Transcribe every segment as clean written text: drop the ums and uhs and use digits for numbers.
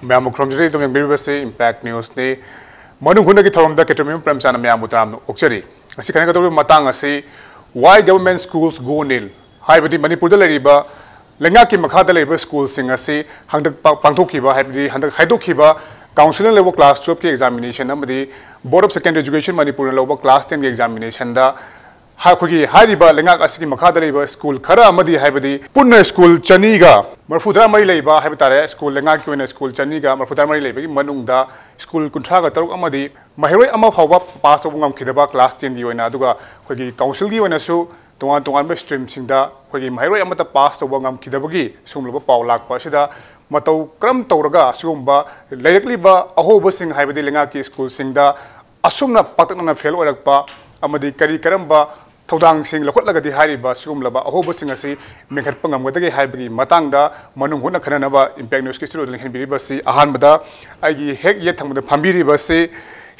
Ma'am खरमजरी तुम यंगबिरबसे impact news ने मनुहुन की थरम केटरमियम प्रेमचान मैम उतराम ओक्चरी असी खने कतोर मतंग असी वाई गवर्नमेंट स्कूल्स गो नील हाइबदी मणिपुर लेरिबा लेंगा की मखादा लेरिबा स्कूल सिंग असी हंदक पांथोखिबा हाइबदी हंदक हाइदोखिबा काउंसिल लेवल क्लास 12 की एग्जामिनेशन अमदी board of secondary education Manipur level class 10 की एग्जामिनेशन दा हाखुगी हारिबा लेंगा असी मखादा लेरिबा स्कूल खरा अमदी हाइबदी पुन्ना स्कूल चनीगा मरफुदा मरी लेबा हाइब तारे स्कूल लेंगा की वेना स्कूल चनीगा मरफुदा मरी लेबगी मनुंगदा स्कूल कुंथ्रागा तरुक अमदी महिरोय अमा फावबा पास तौब ngam क्लास 10 की वेना अदुगा खुगी काउंसिल की वेनासु तोंगान तोंगान बे स्ट्रीम सिंगदा खुगी महिरोय अमता पास तौब ngam सुमलबा पाव लाकपा सिदा मतौ क्रम तौरगा सुगुम्बा लेरकलिबा अहोब सिंग हाइबदी लेंगा की स्कूल सिंगदा असुमना पतकना फेल ओरकपा अमदी करी करम्बा थौदांग सिंग लखोटलगदी हारिबा सुगुमलबा अहोब सिंग असि मेखटपा ngamgdagi हाइबगी मतंगदा मनुंग हुना खननबा इम्पैक्ट न्यूज़ की स्टूडियो लेखनबिरिबसी अहानबदा आइगी हेक ये थंगबदा फंबिरिबसी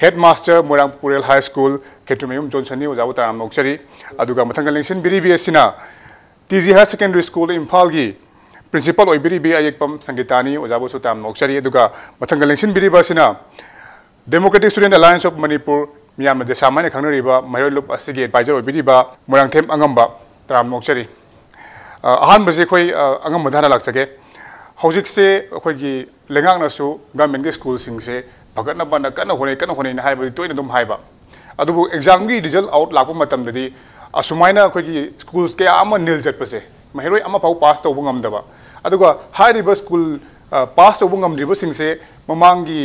हेडमास्टर मोरांगपुरेल हाई स्कूल केटुमयुम जोनसनी ओजाबु ताराम नोक्चरी अदुगा मथंग लेंसिन बिरिबिसिना TG higher secondary school Imphal की प्रिंसिपल ओइबिरिबि अयेकपम संगीतानी ओजाबु सुताम नोक्चरी अदुगा मथंग लेंसिन बिरिबसिना democratic student alliance of Manipur मियाम सामान्य खंगनरिबा मयोलुप असिगे एडवाइजर ओइबिरिबा मोरांगथेम अंगम्बा ताराम नोक्चरी अहानबसे अखोई अंगम धाना लाक्सगे हौजिकसे अखोइगी लेंगांगनासु गवर्नमेंट के स्कूल सिंगसे भगतनबना कन होने हाइबदी तोइना दुम हाइबा अदुबु एग्जाम की रिजल्ट आउट लाप मतमददी असुमाइना अखोइगी स्कूल्स के आम नील चटपसे महिरोय अमा फाउ पास तौब ngamdaba अदुगा हाइरिबा स्कूल पास तौब ngamdriba सिंगसे ममांगी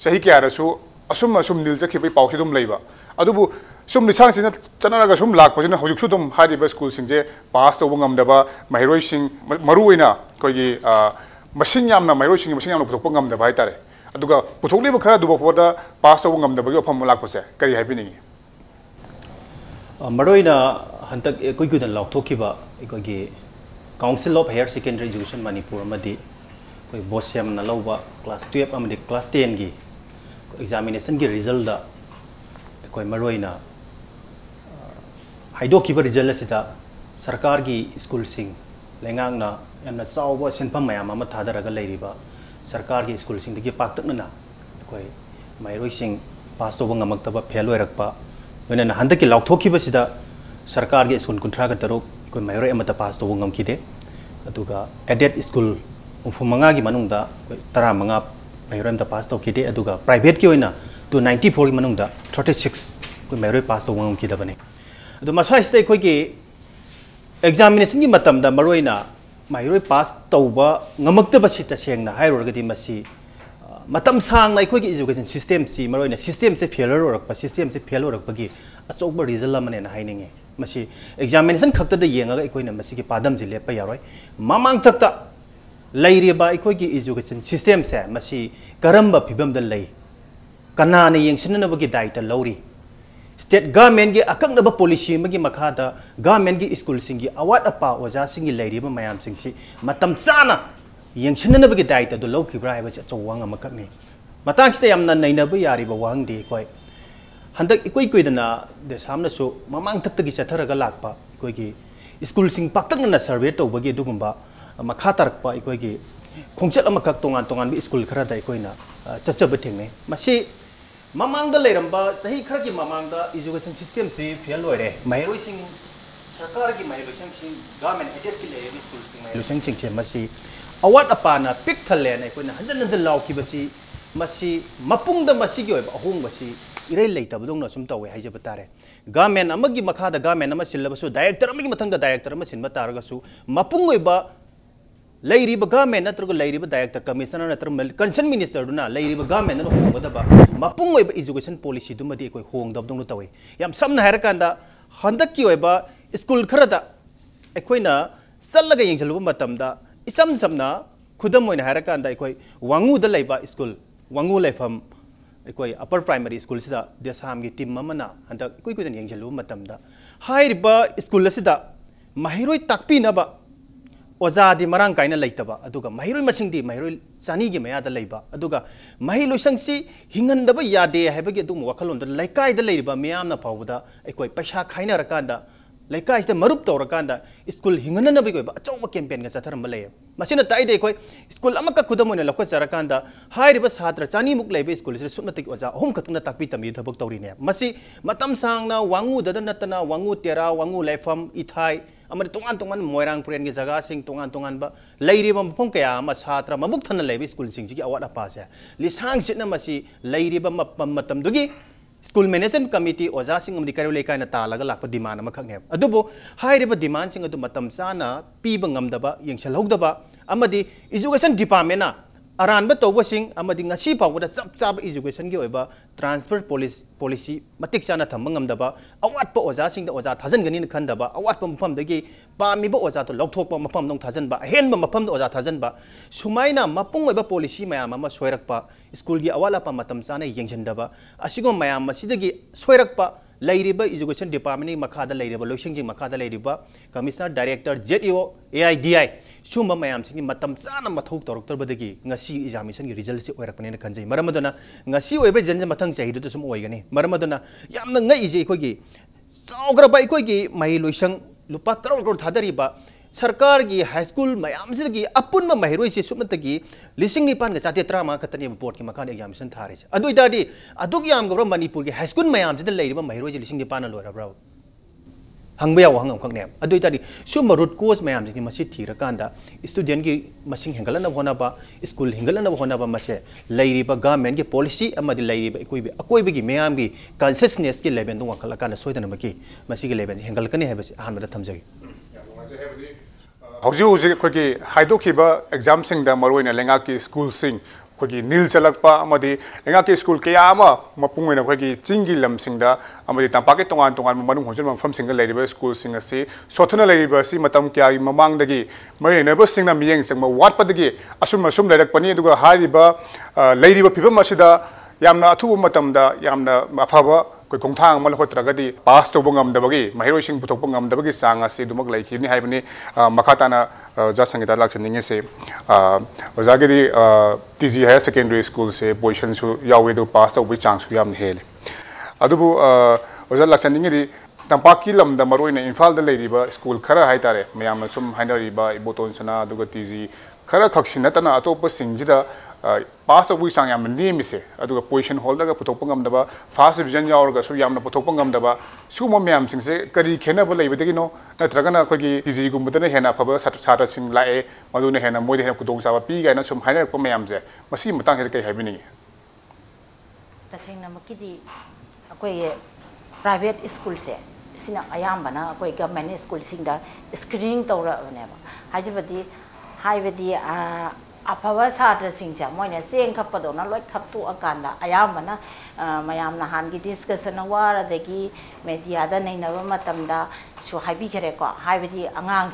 सही क्यारसु असुम असुम नील चखिबै पाउसे दुम लेबा अदुबु सुम निसांग सिना चनरगा सुम लाकपजना हौजिकसु दुम हाइरिबा स्कूल सिंगसे पास तौब ngamdaba महिरोय सिंग मरुइना कोइगी मसिंग यामना महिरोय सिंग मसिंग यामना पुथोकपा ngamdaba हाइतारे अदुगा पुथोकलिबा खरा दुबफोदा पास तौब ngamdabagi अफम लाकपसे करी हाइबिनिंगी मरोइना हंतक कुइकुदन लाउथोखिबा एकोगी council of higher secondary education Manipur अमदी कोई बोसयम न लौबा क्लास 12 अमदी क्लास 10 की एग्जामिनेशन की रिजल्ट दा कोई मरोइना हाइदोखिबा रिजल्ट असिदा सरकार की स्कूल सिंग लेंगांगना यामना चावबा सिनफम मयाम अमा थादरगा लेरिबा सरकार की स्कूल सिंग दगी पाक्तकना कोई माइरोइ सिंग पास तौब ngamक्तबा फेल ओइरकपा वेना हंदक की लाउथोखिबसिदा सरकार के स्कूल कुंथ्रागा तरुक कोई महिरोय अमता पास तौब ngamखिदे अदुगा एडेड स्कूल 35 की मनुंगदा कोई 15 महिरोय अमता पास तौखिदे अदुगा प्राइवेट की ओइना 294 की मनुंगदा 36 कोई महिरोय पास तौब ngamखिदबने अदु मसाइसते कोई की एग्जामिनेशन की मतमदा मरोइना महिरोय पास तौब ngamक्तबसि तसेंगना हाइरोगदी मसी मतम सांगना अखोई एजुकेशन सिस्टम से मरोइना सिस्टम से फेलर ओरकपा सिस्टम से फेल ओरकपगी अचौब रिजल्ट अमने हाइनिंगे मसी एग्जामिनेशन खक्तद येंगा अखोइना मसी के पादम जे लेप यारोय ममांग तक्ता लैरिबा अखोई एजुकेशन सिस्टम से मसी करम्बा फिबमद लै कनाने येंसिननबगी दायित्व लौरी स्टेट गवर्नमेंट की अकंगनब पॉलिसी मगी मखादा गवर्नमेंट की स्कूल सिंगी अवाट अपा ओजा सिंगी लैरिबा मयाम सिंगसी मतम चाना येंसिननबगी दायित्व दो लौखिब्रा हाइबसे अचौवांग अमककने मतांगसिते यामना नैनबा यारिबा वांगदे कोई हंदक इकोई कोइदना देसामनसु ममांग तक्तगी चथरगा लाकपा इकोइगी स्कूल सिंग पाक्तंगना सर्वे तौबगी दुगुंबा मखा तारकपा इकोइगी खोंगचत अमकक तोंगान तोंगान बि स्कूल खरादा इकोइना चचब थेंगने मसी ममांगदा लेरंबा सही खरा की ममांगदा एजुकेशन सिस्टम से फेल होरे महिरोइ सिंग सरकार की महिरोइ सिंग गवर्नमेंट एडेड की लेबि स्कूल सिंग महिरोइ सिंग से मसी अवाट अपाना पिक थलेन इकोइना हंजन हंजन लाउखिबसी मसी मपुंगदा मसीगी ओइबा अहोंगबसी इरै लेतबदोंना सुम तवे हाइजब तारे गवर्नमेंट अमगी मखादा गवर्नमेंट अमा सिलबसु डायरेक्टर अमगी मथंगदा डायरेक्टर अमा सिनबा तारगसु मपुंग ओइबा लैरिबा गवर्नमेंट नत्रग लैरिबा डायरेक्टर कमिश्नर नत्र कंसर्न मिनिस्टर दुना लैरिबा गवर्नमेंट न होंगदबा मपुंग ओइबा एजुकेशन पॉलिसी दुमदी कोइ होंगदबदोंना तवे याम समना हारकांदा हंदकी ओइबा स्कूल खरदा अखोइना चलगा येंजलुबा मतमदा इसम समना खुदम ओइना हारकांदा अखोइ वांगुदा लैबा स्कूल वांगु लैफम अखोई अपर प्राइमरी स्कूल सिदा देसाम की टीम अमना हंदक कोई कोई येंजलु मतमदा हाइरिबा स्कूल सिदा महिरोय ताकपिनबा ओजादी मरांग काइना लैतबा अदुगा महिरोय मसिंगदी महिरोय चानी की मयादा लैबा अदुगा महिलोसंगसी हिंगनदबा यादे हाइबगे दुम वखलोंद लैकाइदा लैरिबा मयामना फावदा अखोई पैसा खाइना रकांदा लेकाइस मरुप तौरकान स्कूल हिंगनबी अचौब कैंपेन चथरम ले ताइदे स्कूल खुदम लौकचरकान छात्र चानीमुक लेब स्कूल से सुनमतिक ओजा अहम खतना ताकपी तमी थबक तौरीने सांगना वांगूद नतना वांगू तेरा वांगू लेफम इथाई तोान तोान मोरंग पुरेन की जगह तोान तोान मफम क्या छात्र ममुक थन लेब स्कूल की अवाट अपासे लिसांग सिटना स्कूल मैनेजमेंट कमिटी ओजा करो लेकाय तालग लाप डिमांड अमखने डिमांड चाना पीब येंसलहौदब एजुकेशन डिपार्टमेंट अरानब तौबसिंग फाउद चप चाब एजुकेशन की ट्रांसफर पॉलिसी मतिक चाना थम्ब ngमदब अवाटप ओजासिंग ओजा थाजनगनी खंदब अवाटप मफमदगी पामीब ओजा तो लौथोप मफम नों थाजनब अहेनब मफम ओजा थाजनब सुमाइना मपुंग ओइब पॉलिसी मयाम अमा सोयरकप स्कूल की अवालाप मतम चाना येंजनदब असिगो मयाम मसिदगी सोयरकप लेरिब एजुकेशन डिपार्टमेंट मखादा लेरिब लोइसिंग मखादा लेरिब कमिश्नर डायरेक्टर ZEO AIDI सुम मयाम सिंगी मतम चाना मथौ तौरक्तरबदगी ngasi एग्जामिनेशन की रिजल्ट से ओइरकपने खंजै मरमदना ngasi ओइब जन मथंग चाहिदु तो सुम ओइगनी मरमदना यामना ngaiजे अखोगी चाउग्रब अखोगी महि लोइसंग लुपा करोड़ करोड़ थादरिब सरकार की हाई स्कूल मैम से अपुन महरोई से सुमतगी लिसिंग निपान का चाते त्रामा खतनी बोर्ड की मखान एग्जामिनेशन थारे अदुइदादी अदुग याम गब्र मणिपुर की हाई स्कूल मैम से लेरिबा महरोई से लिसिंग निपान लोरब्रा हंग याव हंगम खंगने अदुइदादी सुम रूट कोज मैम से मसी थीरकांदा स्टूडेंट की मसिंग हेंगलन होनाबा स्कूल हेंगलन होनाबा मसे लेरिबा गवर्नमेंट की पॉलिसी अमदि लेरिबा अकोइबे की मैम की कॉन्शियसनेस की लेवल दो वखलकान सोइदनमकी मसी की लेवल हेंगलकनी हेबसे अहानबदा थमजगी एग्जाम मरुन लेंगा की स्कूल अखोगी नील चलप लेंगा की स्कूल क्या मपुंग अखोगी चिंगी लम तंपाके तोान तोान मनुंग होजन मफम स्कूल सोथना मतम क्या ममांगदगी मरी लेनबसिंग मियेंग चंग वाटपदगी असुम असुम लेरकपनी फिवम यामना अथुब मतमदा यामना अफब कोई खोंथांग अमल होत्रगदी पास तौब ngमदबगी महिरोइसिंग पुथोप ngमदबगी चांग असी दुमक लैखिबनी हाइबनी मखाताना जा संगीता लाक्सनिंगे से ओजागदी TG हायर सेकेंडरी स्कूल से पोजीशन सु यावे दो पास तौब चांग सु याम हेले अदुबु ओजा लाक्सनिंगे तंपाकी लमदा मरोइना इम्फाल द लेरिबा स्कूल खरा हाइतारे मयाम सुम हाइनरिबा इबोटोनसना दुगा TG खरा खक्सिनतना अतोप सिंजिदा पास तौब चांग याम नेमिसे अदुगा पोजीशन होल्डर पुथोप ngमदबा फर्स्ट डिवीजन यावरगसु यामना पुथोप ngमदबा सुम मयाम सिंगसे करी खेनब लेबदगिनो नत्रगना अखोगी TG गुमबदना हेना फब छात्र सिंग लाए मदुना हेना मोइदे हेना कुदोंग चाबा पी गायना सुम हाइनरप मयामजे मसी मतंग हे कई हाइबिनी तसिंगना मकिदी अखोई प्राइवेट स्कूल से सिना अयामबना अखोई गवर्नमेंट स्कूल सिंगदा स्क्रीनिंग तौरबनेबा हाइबदी अफब छात्र मोने चेंग खपदोना लोई खपतोअकांदा अयामबना मयाम नहान की डिस्कशन वारदगी मीडिया दा नैनब मतमदा सु हाइबिखरेको हाइबदी अंगांग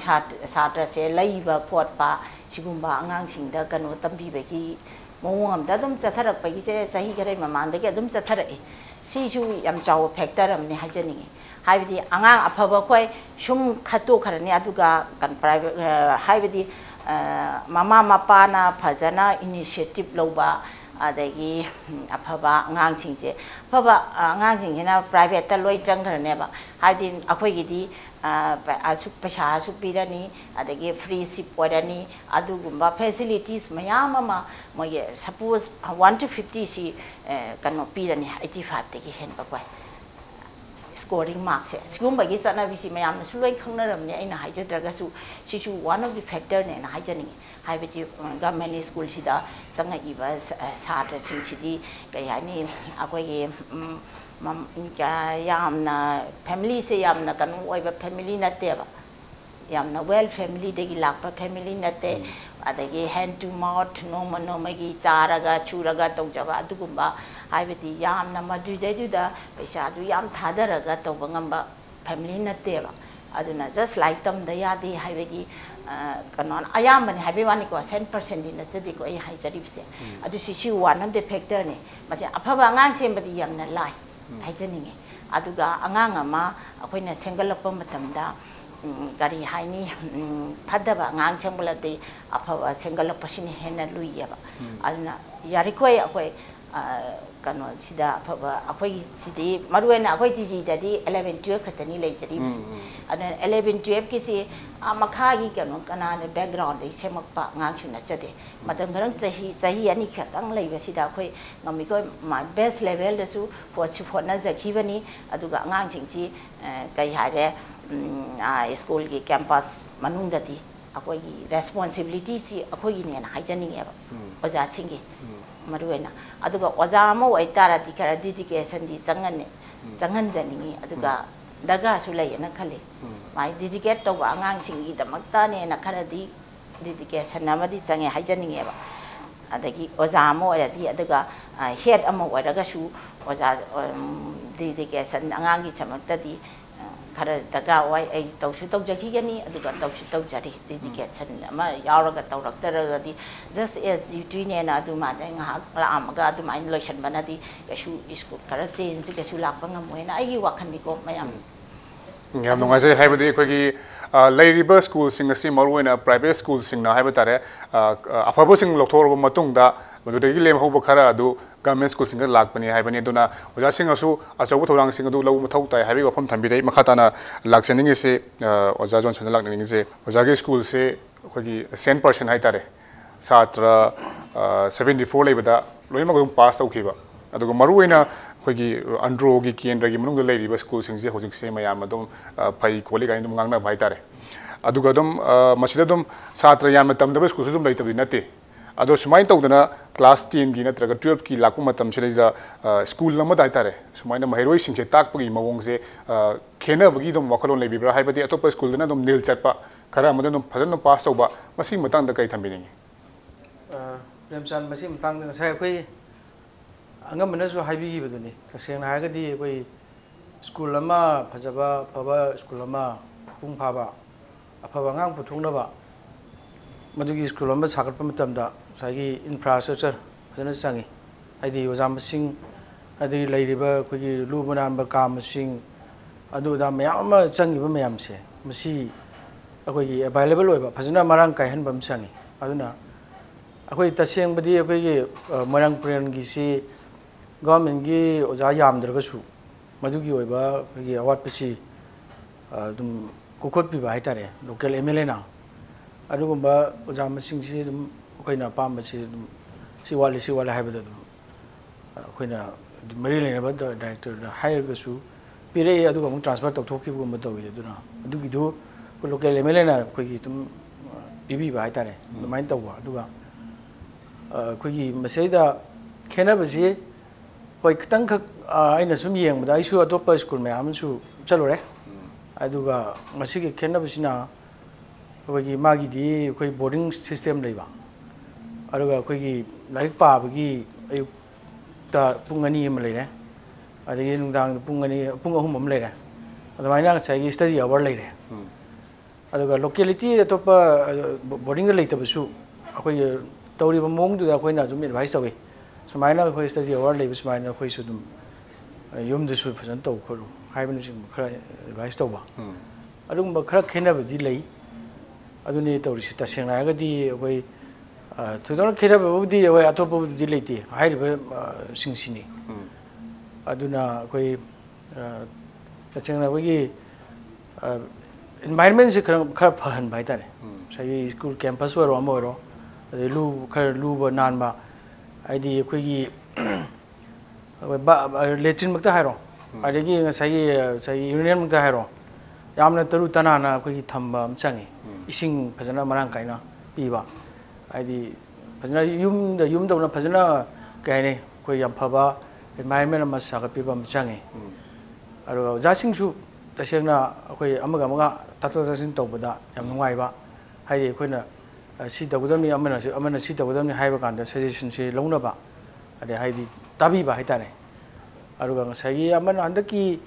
छात्र से लैबा खोटपा सिगुम्बा अंगांग सिंगदा कनो तंबीबगी मौंग अमदा दुम चथरकपगी जे चाही खरे ममांदगी अदुम चथरए सिसु याम चाव फैक्टर अमने हाजनिगे हाइबदी अंगांग अफब खोय सुम खतो खरने अदुगा कन प्राइवेट हाइबदी ममा मपाना फजना इनिशिएटिव लौबा अदगी अफबा अंगांसिंजे अफबा अंगांसिंजना प्राइवेट ता लोई चंगरनेबा हाइदि अखोइगिदी पैसा पीरनी अदगी फ्री सिप ओरनी अदुगुम्बा फैसिलिटीज मयाम अमा मोये सपोज 1 to 50 सी कनो पीरनी 85 तगी हेनबा कोय स्कोरिंग मार्क्स से सिगुम्बगी चनाबिसी मयाम सुलोई खंगनरमने अइना हाइजद्रगसु सिसु वन ऑफ द फैक्टर ने हाइजनिंगे हाइबती गवर्नमेंट स्कूल सिदा चंगइबा छात्र सिंसिदी कयानी अखोइगे यामना फैमिली से यामना कनु ओइबा फैमिली नतेबा यामना वेल फैमिली देगी लापा फैमिली नते अदगी हैंड टू माउथ नोमा नोमगी चारागा चूरागा तौजबा अदुगुम्बा हाइबती यामना मदुदैदुदा पैसादु याम थादरगा तौबा ngamba फैमिली नतेबा अदुना जस्ट लाइक तम द यादे हाइबगी कनोन अयामबने हाइबे वानी को 100% दिन नचदी को हाइ जरिबसे अदु CC one of the factor ने मसे अफबा अंगांग सेमबदी यामना लाइ हाइजनिंगे अदुगा अंगांग अमा अखोइना सेंगलप मतमदा गाड़ी हाइनी फदबा अंगांग सेंगलदे अफबा सेंगलपसिने हेना लुइयबा अदुना यारिकोय अखोय kano sida phaba akhoi sidi maruena akhoi tiji dadi 11 12 khatani lei jari ana 11 12 ki si amakha gi kano kana ne background dei semakpa ngang chuna chade madam garang sahi ani khatang lei ba sida akhoi ngami ko ma best level da su po chi phona jakhi bani aduga ngang chingchi kai hare school gi campus manung dadi akhoi gi responsibility si akhoi gi ne na haijani eba oja singi maruena aduga oja mo waitara di kara dedication di jangan janingi aduga daga su lai na khale mai dedicate to ba angang singi damakta ne na khara di dedication na madi change haijaningi ba adagi oja mo di aduga head amo waraga su oja dedication angang gi chamakta di khara daga wai ai tawsu tawjaki gani aduga tawsu tawjari dedication ama yauraga tawraktara di just as duty ne na adu ma dai nga amaga adu mai lotion banadi kasu school khara change kasu lakpa ngamoina ai wakhan ni ko mayam ngam nonga se haibadi ko gi lairiba school sing asi maruina private school sing na haibata afabo sing lokthor matung da madudagi lem hobo khara adu government school singa lakpani haibani duna oja singa su achabu thorang singa du lawu mathau tai habi wafam thambi dei makhatana lakseningi se oja johnson lakningi se oja ge school se khogi 100% hai tare satra 74 lebada loima gum pass tawkhiba adugo maruina khogi andro gi kendra gi munung lei riba school sing je hojik se mayam adum phai kholi ga indum ngangna bhai tare aduga dum masida dum satra yan matam da school dum leitabdi nate ado sumain tawdana class 10 gi natraga 12 ki lakku matam sida school lama dai tare sumaina mahiroi singse takpagi mawong se khena bagi dum wakalon lebibra haibadi atopa school dana dum nil chatpa khara amadum phajana pass tawba masi matang da kai thambini remsan masi matang da sai khoi angam manasu haibi gi baduni taseng na hagadi khoi school lama phajaba phaba school lama pung phaba aphaba ngang puthungna ba madugi school lama sagat pamatamda sagi infrastructure phajana sangi haidi ojam sing adi leiriba khoi lubanan ba kam sing adu da mayam ma changi ba mayam se masi akhoi available oiba phajana marang kai han bam sangi aduna akhoi taseng badi akhoi marang pren gi si government gi oja yamdraga su madugi oiba akhoi awat pasi dum kokot bi ba haitare local mla na adugumba oja masing si dum akhoi na pam si dum si wali haibada dum akhoi na mari le ba director da hire ga su pire aduga mu transfer tok thokki bu ma tawi aduna adugi do local mla na akhoi gi dum bibi ba haitare main tawwa aduga akhoi gi masaida khena ba si hoi kitang khak aina sum yeng bada isu atopa school me amsu chalore aduga masigi khena ba sina akhoi magi di akhoi boarding system leiba aduga akhoi laik pa bagi ayuk ta pungani am leire adagi nungdang pung ahum am leire adamaina sai study hour leire aduga locality atopa boarding leita basu akhoi tawri ba mong du da akhoi na jum advice tawi sumaina akhoi study hour leiba sumaina akhoi su dum yum de su phajan taw khoru haibani sing khara advice tawba adugumba khara khena ba di lei aduni tawri sita sengna ga di akhoi thudon khera ba di akhoi atopa di leiti haiba singsini aduna akhoi tachengna bagi environment se khara phahan bai tare sai school campus waro amoro lu khara lu ba nan ba aidi akhoi gi ba letin makta hairo adigi sai union makta hairo yamna taru tanana akhoi gi thamba am changi ising phajana marang kaina piba aidi phajana yum da na phajana kaine akhoi yam phaba environment ma sa ga piba am changi aro jasing su tasengna akhoi amaga tato tasin tawbada yam nungai ba haidi akhoi na si tawdamni amana si tawdamni haiba kanda suggestion se longna ba ade haidi tabi ba haitare aruga ngasai amana andaki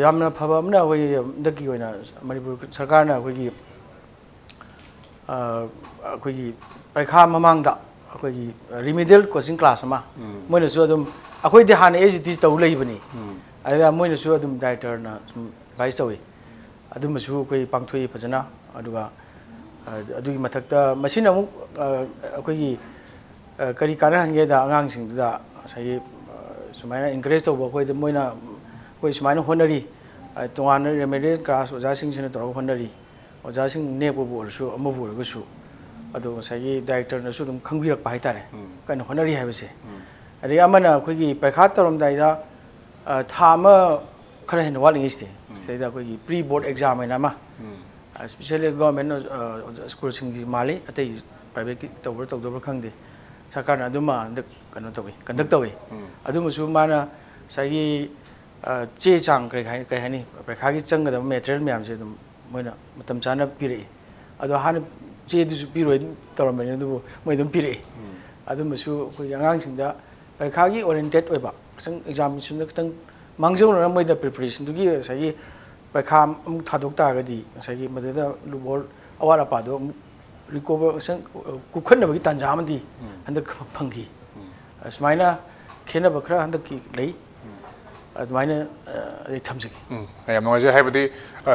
yamna phaba amna akhoi andaki oina manipur sarkar na akhoi gi paikha mamangda akhoi gi remedial coaching class ama moina su adum akhoi de hana as taw leibani ada moina su adum director na vice tawi adum su akhoi pangthoi phajana aduga adugi mathakta masina mu akhoi gi kari kana hange da angang sing da सही सुमाइना encourage तब कोई Moina कोई सुमाइना honorary तोंगान remedial class ओजासिंग सिन तोर honorary ओजासिंग नेबो बोलसु अमबो बोलगसु अदो सही director नसु दम खंगबिरक पाइ तारे कन होनरी हाबसे अदे अमना कोई परीक्षा तोरम दाइदा थाम खरा हेन वालिंगिस्ते सैदा कोई प्री बोर्ड एग्जाम है नामा स्पेशली गवर्नमेंट स्कूल सिंग माली अतै प्राइवेट की तौर तौदबर खंगदे सरकार अदुमा कनो तवे कंडक्ट तवे अदुमसु माना सही चे चांग कई हानी परीक्षा की चंगदब मेटेरियल मैम से अदुम मोइना मतम चाना पिरे अदो हान चे दुसु पिरोय तौरमने अदुबो मोइ अदुम पिरे अदुमसु कोई आंगांग सिंदा परीक्षा की ओरिएंटेड ओइबा संग एग्जामिनेशन खतंग मांगजौना मोइदा प्रिपरेशन दुगी सही परीक्षा थादोक तागदी सही मददा लुबोल अवार अपादो रिकवर संग कुखनबगी तांजामदी हंदक फंगी असमाइना खेनब खरा हंदकी लई अदमाइना थमजगी याम नोजे हाइबदी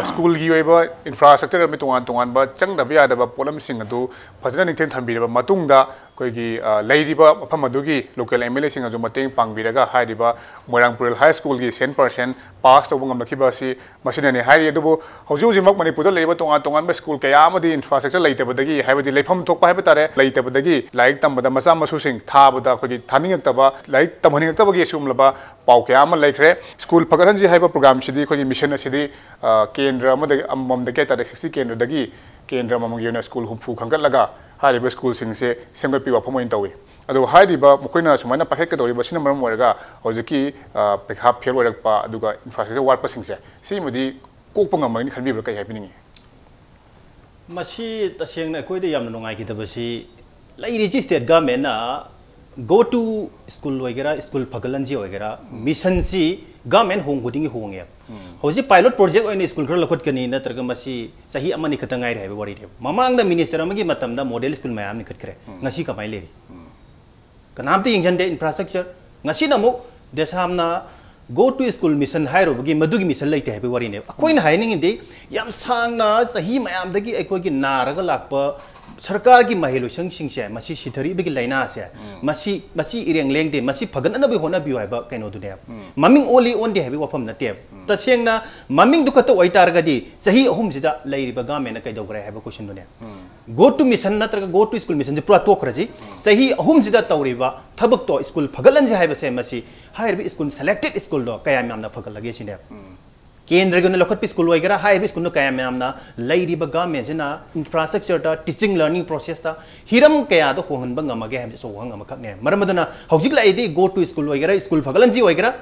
स्कूल की ओइबा इंफ्रास्ट्रक्चर में तोंगान तोंगान बा चंगदब यादब पोलम सिंग अदु फजना निथेन थंबीरबा मतुंगदा कोई लेरिबा मफम अदुगी लोकल एमएलए सिंग अजु मतेंग पांगबीरगा हाइरिबा मोरांगपुरल हाई स्कूल की 100% पास तौब ngमलखिबासी मसिनने हाइरि अदुबो हौजुजिमक मणिपुरदा लेरिबा तोंगान तोंगान बा स्कूल कयामदी इंफ्रास्ट्रक्चर लेतबदगी हाइबदी लेफम थोकपा हाइबा तारे लेतबदगी लाइक तमबदा मसा मसुसिंग थाबदा कोई थानिंगतबा लाइक तमहनिंगतबगी सुमलबा पाउ कयाम लेखरे स्कूल फगरनजी हाइबा प्रोग्राम सिदी कोई मिशन सिदी केंद्र अममदगे तारे 60 केंद्रदगी केंद्र ममंग योना स्कूल हुफु खंगतलगा हारिबा स्कूल सिंगसे सेंगपि वाफम ओइन तवे अदो हारिबा मखोइना सुमाइना पाखेकदौरिबा सिना मरम ओरगा हौजकी परीक्षा फेल ओरकपा अदुगा इंफ्रास्ट्रक्चर वाटपा सिंगसे सिमुदी कोकपा ngमगनि खनबिबा कई हाबिनिंगे मसी तसेंगना अखोइदे यामना नुंगाइखिदबसी लैरिजि स्टेट गवर्नमेंट ना गो टू स्कूल वगैरह स्कूल फगलनजी वगैरह मिशन सी गवर्नमेंट होंगुदिंग होंगे हौजी पायलट प्रोजेक्ट ओइन स्कूल खर लखोटकनी नत्रगा मसी सही अमनि खतंगाइ रहबे वरी दे ममांगदा मिनिस्टर अमगी मतमदा मॉडल स्कूल मयाम नि खटखरे ngasi कमाइ लेरी कनामते यंजनदे इंफ्रास्ट्रक्चर ngasi नमु देसामना गो टू स्कूल मिशन हाइरोबगी मदुगी मिशन लेते हैबे वरी ने अखोइन हाइनिंगदे याम सांगना सही मयामदगी अखोइगी नारगा लाकपा सरकार की महिलोसंग सिंगसे मसी सिथरी बिगी लाइना से मसी इरेंग लेंगदे मसी फगननबे होनबियो हाइबा कैनो दुने ममिंग ओली ओन दे हैबे वफम नते तसेंगना ममिंग दुखत ओइतारगदी सही अहुम सिदा लैरिबा गवर्नमेंट न कैदोगरे हैबा क्वेश्चन दुने गो टू मिशन नत्रगा गो टू स्कूल मिशन जे पुरा तोखरजी सही अहुम सिदा तौरिबा थबक तो स्कूल फगलन जे हैबा से मसी हाइरबी स्कूल सेलेक्टेड स्कूल दो कया म्यामना फगलगे सिने केंद्र के लखट स्कूल वगैरह हाई स्कूल कया मैमना लेरिबा गवर्नमेंट सिना इंफ्रास्ट्रक्चर ता टीचिंग लर्निंग प्रोसेस ता हिरम कया तो होहनबा ngमगे है सो ngम खकने मरमदना हौजिक लाइदी गो टू स्कूल वगैरह स्कूल फगलनजी वगैरह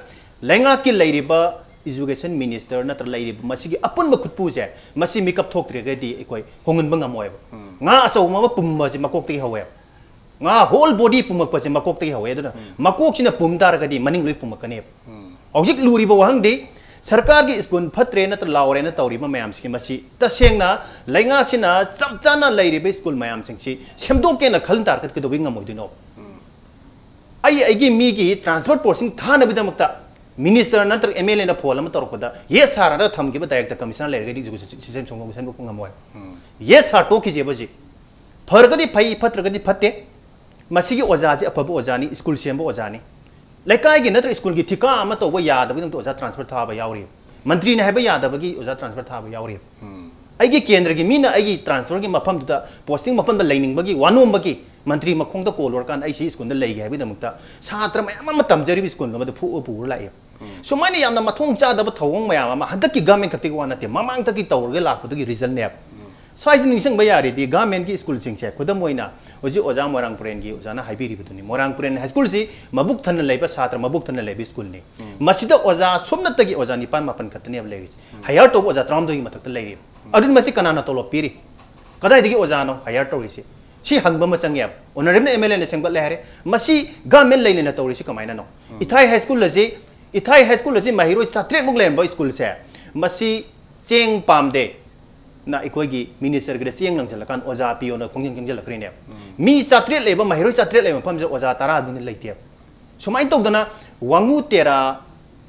लेंगा की लेरिबा एजुकेशन मिनिस्टर नत्र लेरिबा मसी की अपन खुदपु जे मसी makeup थोक्त्रेगदी एकोय होहनबा ngमोयबा nga asawma pumba si makok ti hawe nga whole body pumak pa si makok ti hawe duna makok sina pumtar gadi maning loi pumakane hौजिक लुरिबा वहंगदे सरकार की स्कूल फत्रे नत्र लावरे न तौरी मैम की मसी तसेंगना लैंगासिना चपचाना लैरिबे स्कूल मैम सिंगसी सेमदोके न खल तारकत के दोबिंग मोइदिनो आई मी की ट्रांसपोर्ट पोस्टिंग थानबिदमक्ता मिनिस्टर नत्र एमएलए न फोल म तोरपदा ये सारा र थमगिबा डायरेक्टर कमिश्नर लेरगदी सिस्टम संगोसन को ngमोय ये साटो की जेबजी फरगदी फई फत्रगदी फत्ते मसी की ओजाजी अफब ओजानी स्कूल सेंबो ओजानी लेकाई की नत्र स्कूल की ठिका अम तो वो यादबगी तो ओजा ट्रांसफर थाबा यावरी मंत्री ने हैबा यादबगी ओजा ट्रांसफर थाबा यावरी आइगी केंद्र की मीना आइगी ट्रांसफर की मफम दुदा पोस्टिंग मफम द लाइनिंगबगी वानोमबगी मंत्री मखोंग तो कोलवर कान आइसी स्कूल द लैगे हैबि दमुक्ता छात्र मयाम तमजरी स्कूल द फु पुर लाइ सुमाइने यामना मथोंग चादब थौंग मयाम हदकी गवर्नमेंट खक्ति वानते ममांग तकी तौरगे लाखपदगी रिजल्ट ने स्वाइज निसंग यारी गवर्नमेंट की स्कूल सिंगसे खुदम होइना होजी ओजा मोरांगपुरेन की ओजाना हाइबिरिबदुनी मोरांगपुरेन हाई स्कूल से मबुक थन लेबा छात्र मबुक थन लेबा स्कूल ने मसिदा ओजा सोमनतगी ओजा निपान मापन खतने अब लेरि हायर टॉप ओजा त्रामदगी मथक लेरि अदुन मसि कनाना तोलो पिरि कदाइदगी ओजानो हायर टॉरिसे सी हंगबा मचंगे ओनरेबल एमएलए ने संगबत लेहरे मसि गवर्नमेंट लेने तौरिसे कमाइना नो इथाई हाई स्कूल लसे महिरो छात्रे मुक लेबा स्कूल से मसि चेंग पामदे ना इकोगी मिनिस्टर के चेंग लंगजलकान ओजा पियो न खोंजंग जंगजलक्रिने मी छात्रे लेबा महिरो छात्रे लेबा फम ओजा 10 दुनि लेते सुमाइ तौदना वांगु तेरा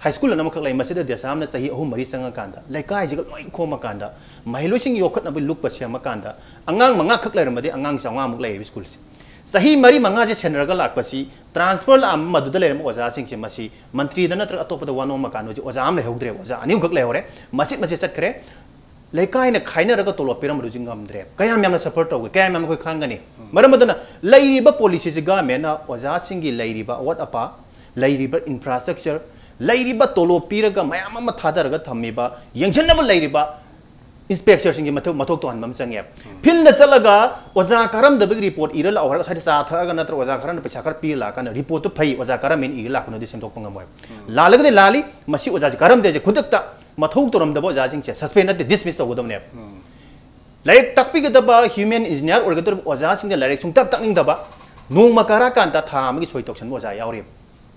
हाई स्कूल नमक लै मसिदा देसामना सही अहु मरी संगा कांदा लेकाय जिग लोइ खोमा कांदा महिलोसिंग योखत नबि लुक पसे मकांदा अंगांग मंगा खक लेरमदे अंगांग चांगा मुक लै स्कूल से सही मरी मंगा जे सेनरगा लाकपसी ट्रांसफर लाम मदुद लेरम ओजा सिंग से मसी मंत्री द नत्र अतोपद वानो मकानो जे ओजा आम लेहौद्रे ओजा अनिउ गक लेहौरे मसित मसे चटखरे लेकाय ने खाइनरगा तोलो पिरम रुजिंगमद्रे कयाम यामना सपोर्ट तौगे कयाम याम कोइ खांगनी मरमदना लैरिबा पॉलिसी से गवर्नमेंट ओजा सिंगी लैरिबा अवत अपा लैरिबा इंफ्रास्ट्रक्चर लैरिबा तोलो पिरगा मयाम अमा थादरगा थम्मिबा यंगछनबा लैरिबा इंस्पेक्टर सिंगी मथौ तो हनमम चंगे फिल्ड चलगा ओजा करम दबग रिपोर्ट इरल और साइड साथागा नत्र ओजा करन पैसा कर पी लाकन रिपोर्ट तो फई ओजा करम इन इरल लाकनो दि सेमथोक पंगमय लालगदे लाली मसी ओजा करम दे खुदकता मथौ तोरम दबो ओजा सिंग suspend नते dismiss तौगदमने like तकपी Gadaba human engineer ओरगदर ओजा सिंग लाइक सुंग तक तकनिंग दबा नोंग मकारा कांता था अमगी सोय तोक्सन ओजा यावरे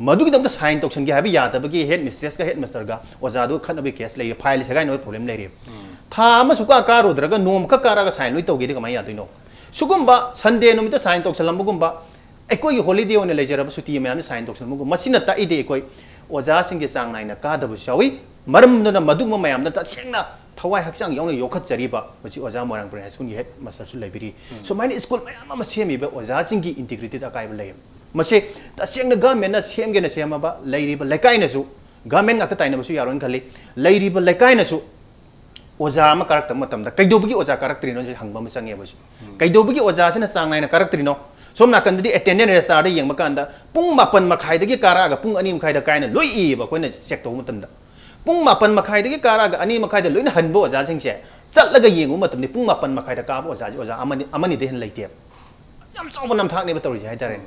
मधुगिदम साइन तोक्सन के हाबी यादबगी हेड मिस्ट्रेस का हेड मास्टर का ओजा दो खनबी केस ले फाइल से गाय नो प्रॉब्लम ले रे था सुका कारुद्रगा नोम का कारागा साइन लुई तौगे कमाई यादोइनो सुगुम्बा संडे नुमित साइन तौसलमबगुम्बा अखोई हॉलिडे ओने लेजरब सुटी मैम साइन तौसलमगु मसिना ताइदे अखोई ओजा सिंगे चांग नाइना कादबु शावी मरमदना मदुगम मैम तसेंगना थवाई हक्चांग यौना योखतजरीबा मची ओजा Morang high school head master सु लाइब्रेरी सो माइने स्कूल मैम सेमीबा ओजा सिंगी इंटीग्रिटी अकाइब लय मसे तसेंगना गवर्नमेंट सेमगेना सेमबा लैरिबा लेकाइनसु government ngakta tainabsu yaron khali लैरिबा लेकाइनसु ओजा अमा कारक्तम मतमदा कैदोबगी ओजा कारक्तरिनो जे हंगबा मचंगे बस कैदोबगी ओजा सेना चांगनाइना कारक्तरिनो सोम नाकंददी अटेंडेंस रेस्टार दे यंगमा कांदा पुंग 8 मखाइदगी कारागा पुंग 2 मखाइदा काइना लोइ इबा कोइना चेक तौ मतमदा पुंग 8 मखाइदगी कारागा 2 मखाइदा लोइना हनबो ओजा सिंगसे चलगा येंगु मतमदि पुंग 8 मखाइदा काबो ओजा अमनि देहन लैते याम चावबा नमथाकने बतौरि हाइदारे